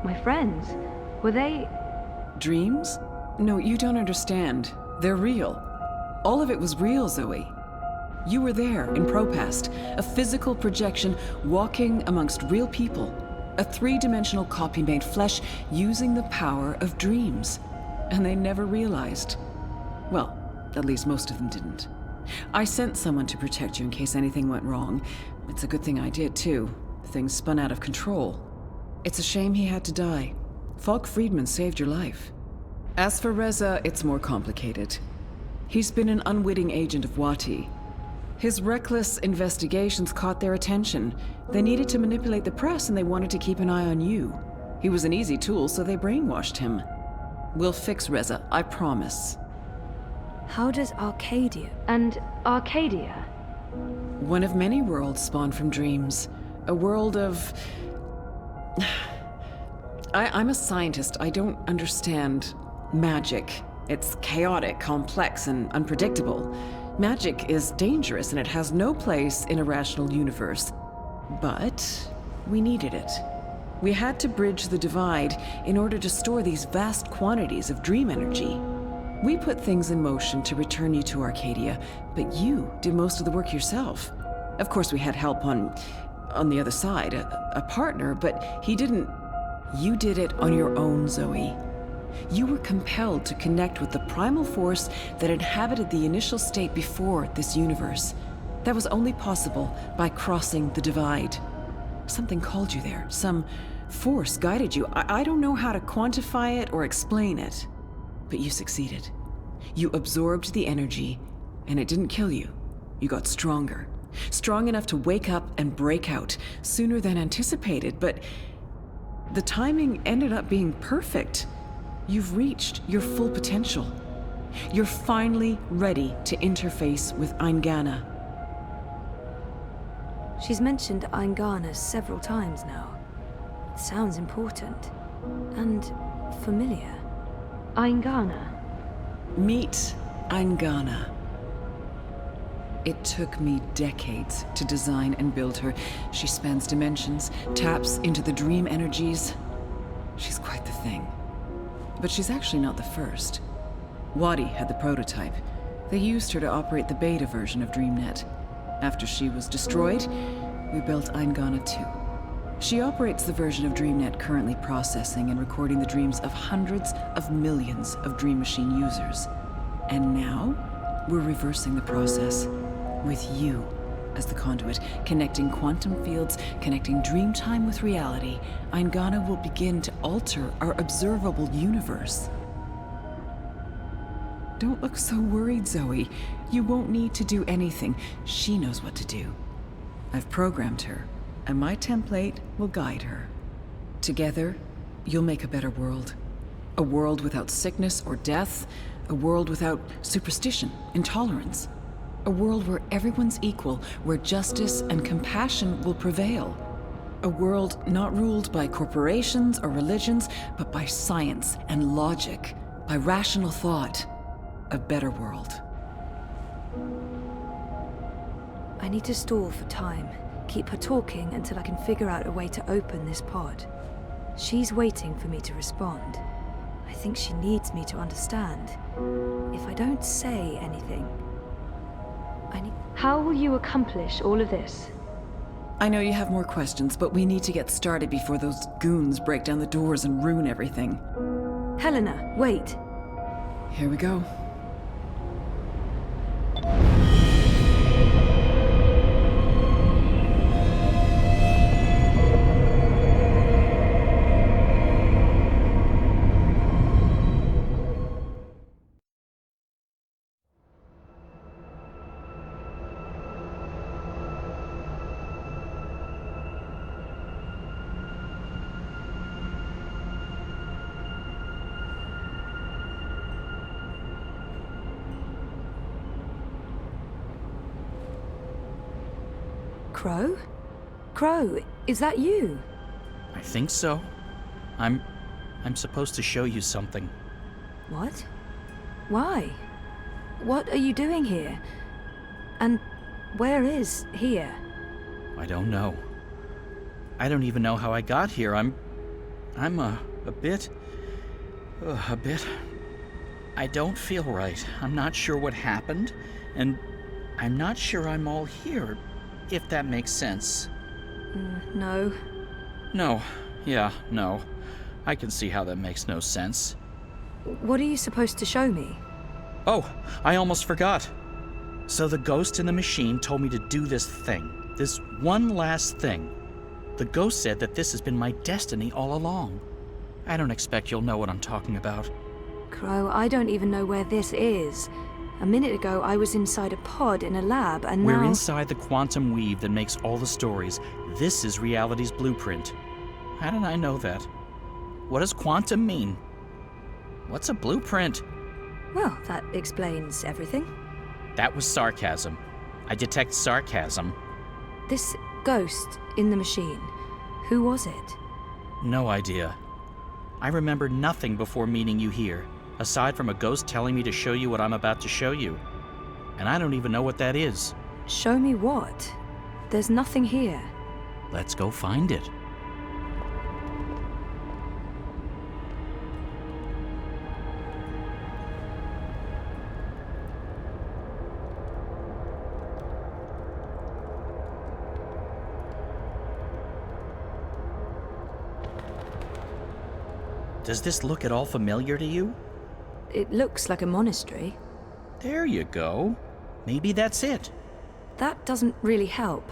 S2: My friends? Were they...
S1: Dreams? No, you don't understand. They're real. All of it was real, Zoe. You were there in Propast, a physical projection walking amongst real people. A three-dimensional copy made flesh using the power of dreams. And they never realized. Well, at least most of them didn't. I sent someone to protect you in case anything went wrong. It's a good thing I did, too. Things spun out of control. It's a shame he had to die. Falk Friedman saved your life. As for Reza, it's more complicated. He's been an unwitting agent of Wati. His reckless investigations caught their attention. They needed to manipulate the press, and they wanted to keep an eye on you. He was an easy tool, so they brainwashed him. We'll fix Reza, I promise.
S2: How does Arcadia... And Arcadia?
S1: One of many worlds spawned from dreams. A world of... I'm a scientist. I don't understand magic. It's chaotic, complex, and unpredictable. Magic is dangerous, and it has no place in a rational universe. But we needed it. We had to bridge the divide in order to store these vast quantities of dream energy. We put things in motion to return you to Arcadia, but you did most of the work yourself. Of course, we had help on the other side, a partner, but he didn't... You did it on your own, Zoe. You were compelled to connect with the primal force that inhabited the initial state before this universe. That was only possible by crossing the divide. Something called you there. Some force guided you. I don't know how to quantify it or explain it, but you succeeded. You absorbed the energy, and it didn't kill you. You got stronger. Strong enough to wake up and break out sooner than anticipated, but the timing ended up being perfect. You've reached your full potential. You're finally ready to interface with Eingana.
S2: She's mentioned Eingana several times now. It sounds important. And familiar. Eingana.
S1: Meet Eingana. It took me decades to design and build her. She spans dimensions, taps into the dream energies. She's quite the thing. But she's actually not the first. Wati had the prototype. They used her to operate the beta version of DreamNet. After she was destroyed, we built Eingana 2. She operates the version of DreamNet currently processing and recording the dreams of hundreds of millions of Dream Machine users. And now, We're reversing the process. With you as the conduit, connecting quantum fields, connecting dreamtime with reality, Eingana will begin to alter our observable universe. Don't look so worried, Zoe. You won't need to do anything. She knows what to do. I've programmed her, and my template will guide her. Together, you'll make a better world. A world without sickness or death. A world without superstition, intolerance. A world where everyone's equal, where justice and compassion will prevail. A world not ruled by corporations or religions, but by science and logic, by rational thought. A better world.
S2: I need to stall for time. Keep her talking until I can figure out a way to open this pod. She's waiting for me to respond. I think she needs me to understand. If I don't say anything, How will you accomplish all of this?
S1: I know you have more questions, but we need to get started before those goons break down the doors and ruin everything.
S2: Helena, wait.
S1: Here we go.
S2: Crow? Crow, is that you?
S17: I think so. I'm supposed to show you something.
S2: What? Why? What are you doing here? And where is here?
S17: I don't know. I don't even know how I got here. I'm a bit... I don't feel right. I'm not sure what happened, and I'm not sure I'm all here, if that makes sense.
S2: No.
S17: No. Yeah, no. I can see how that makes no sense.
S2: What are you supposed to show me?
S17: Oh, I almost forgot. So the ghost in the machine told me to do this thing. This one last thing. The ghost said that this has been my destiny all along. I don't expect you'll know what I'm talking about.
S2: Crow, I don't even know where this is. A minute ago, I was inside a pod in a lab, and now...
S17: We're inside the quantum weave that makes all the stories. This is reality's blueprint. How did I know that? What does quantum mean? What's a blueprint?
S2: Well, that explains everything.
S17: That was sarcasm. I detect sarcasm.
S2: This ghost in the machine, who was it?
S17: No idea. I remember nothing before meeting you here, aside from a ghost telling me to show you what I'm about to show you. And I don't even know what that is.
S2: Show me what? There's nothing here.
S17: Let's go find it. Does this look at all familiar to you?
S2: It looks like a monastery.
S17: There you go. Maybe that's it.
S2: That doesn't really help.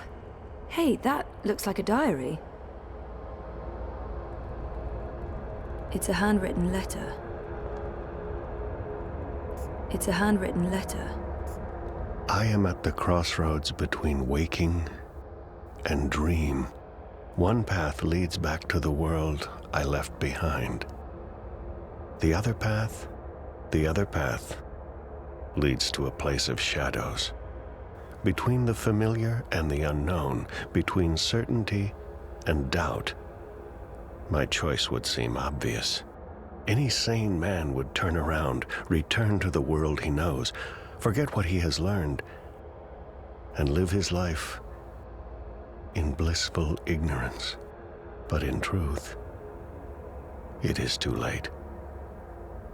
S2: Hey, that looks like a diary. It's a handwritten letter. It's a handwritten letter.
S8: I am at the crossroads between waking and dream. One path leads back to the world I left behind. The other path leads to a place of shadows. Between the familiar and the unknown, between certainty and doubt, my choice would seem obvious. Any sane man would turn around, return to the world he knows, forget what he has learned, and live his life in blissful ignorance. But in truth, it is too late.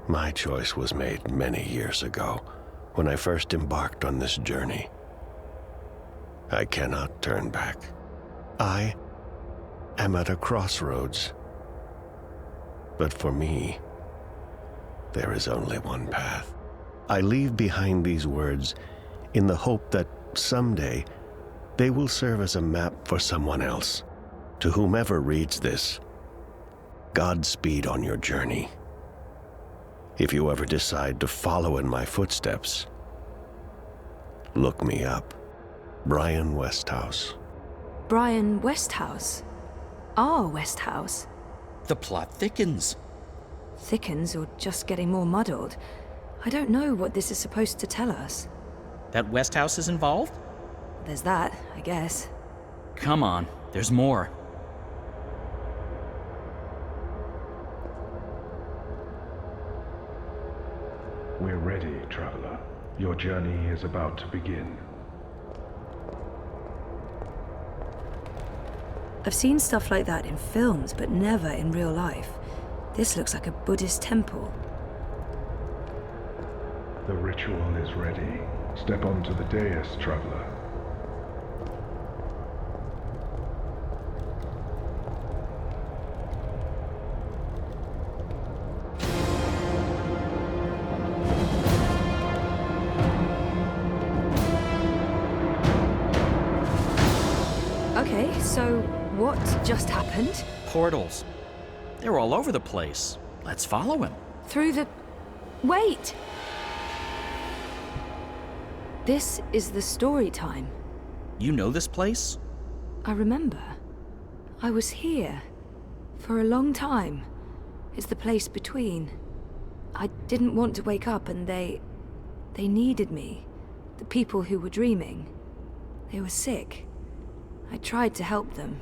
S8: My choice was made many years ago, when I first embarked on this journey. I cannot turn back. I am at a crossroads. But for me, there is only one path. I leave behind these words in the hope that someday they will serve as a map for someone else. To whomever reads this, Godspeed on your journey. If you ever decide to follow in my footsteps, look me up. Brian Westhouse.
S2: Brian Westhouse? Our Westhouse?
S17: The plot thickens.
S2: Thickens or just getting more muddled? I don't know what this is supposed to tell us.
S17: That Westhouse is involved?
S2: There's that, I guess.
S17: Come on, there's more.
S13: We're ready, traveler. Your journey is about to begin.
S2: I've seen stuff like that in films, but never in real life. This looks like a Buddhist temple.
S13: The ritual is ready. Step onto the dais, traveler.
S2: Okay, so what just happened?
S17: Portals. They're all over the place. Let's follow him.
S2: Through the... Wait! This is the story time.
S17: You know this place?
S2: I remember. I was here. For a long time. It's the place between. I didn't want to wake up and they needed me. The people who were dreaming. They were sick. I tried to help them.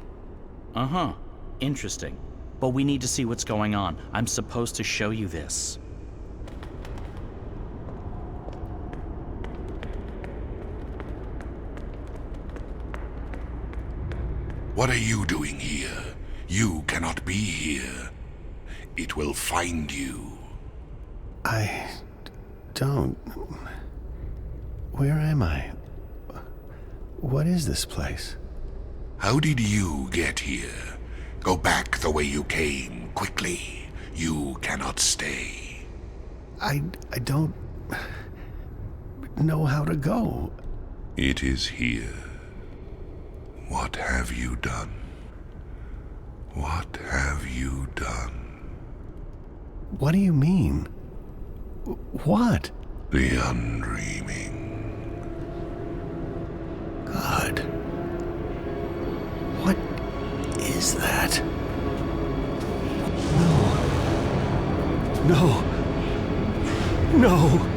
S17: Uh-huh. Interesting. But we need to see what's going on. I'm supposed to show you this.
S16: What are you doing here? You cannot be here. It will find you.
S8: I don't... Where am I? What is this place?
S16: How did you get here? Go back the way you came, quickly. You cannot stay.
S8: I don't know how to go.
S16: It is here. What have you done? What have you done?
S8: What do you mean? What?
S16: The undreaming.
S8: God. What is that? No. No.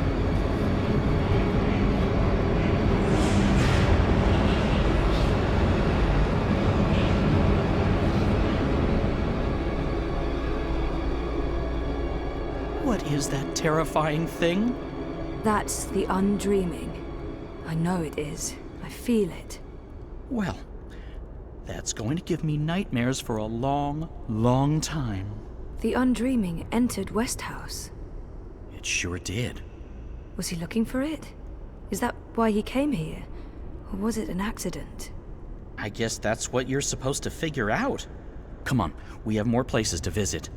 S17: What is that terrifying thing?
S2: That's the undreaming. I know it is. I feel it.
S17: Well, that's going to give me nightmares for a long, long time.
S2: The undreaming entered Westhouse.
S17: It sure did.
S2: Was he looking for it? Is that why he came here? Or was it an accident?
S17: I guess that's what you're supposed to figure out. Come on, we have more places to visit.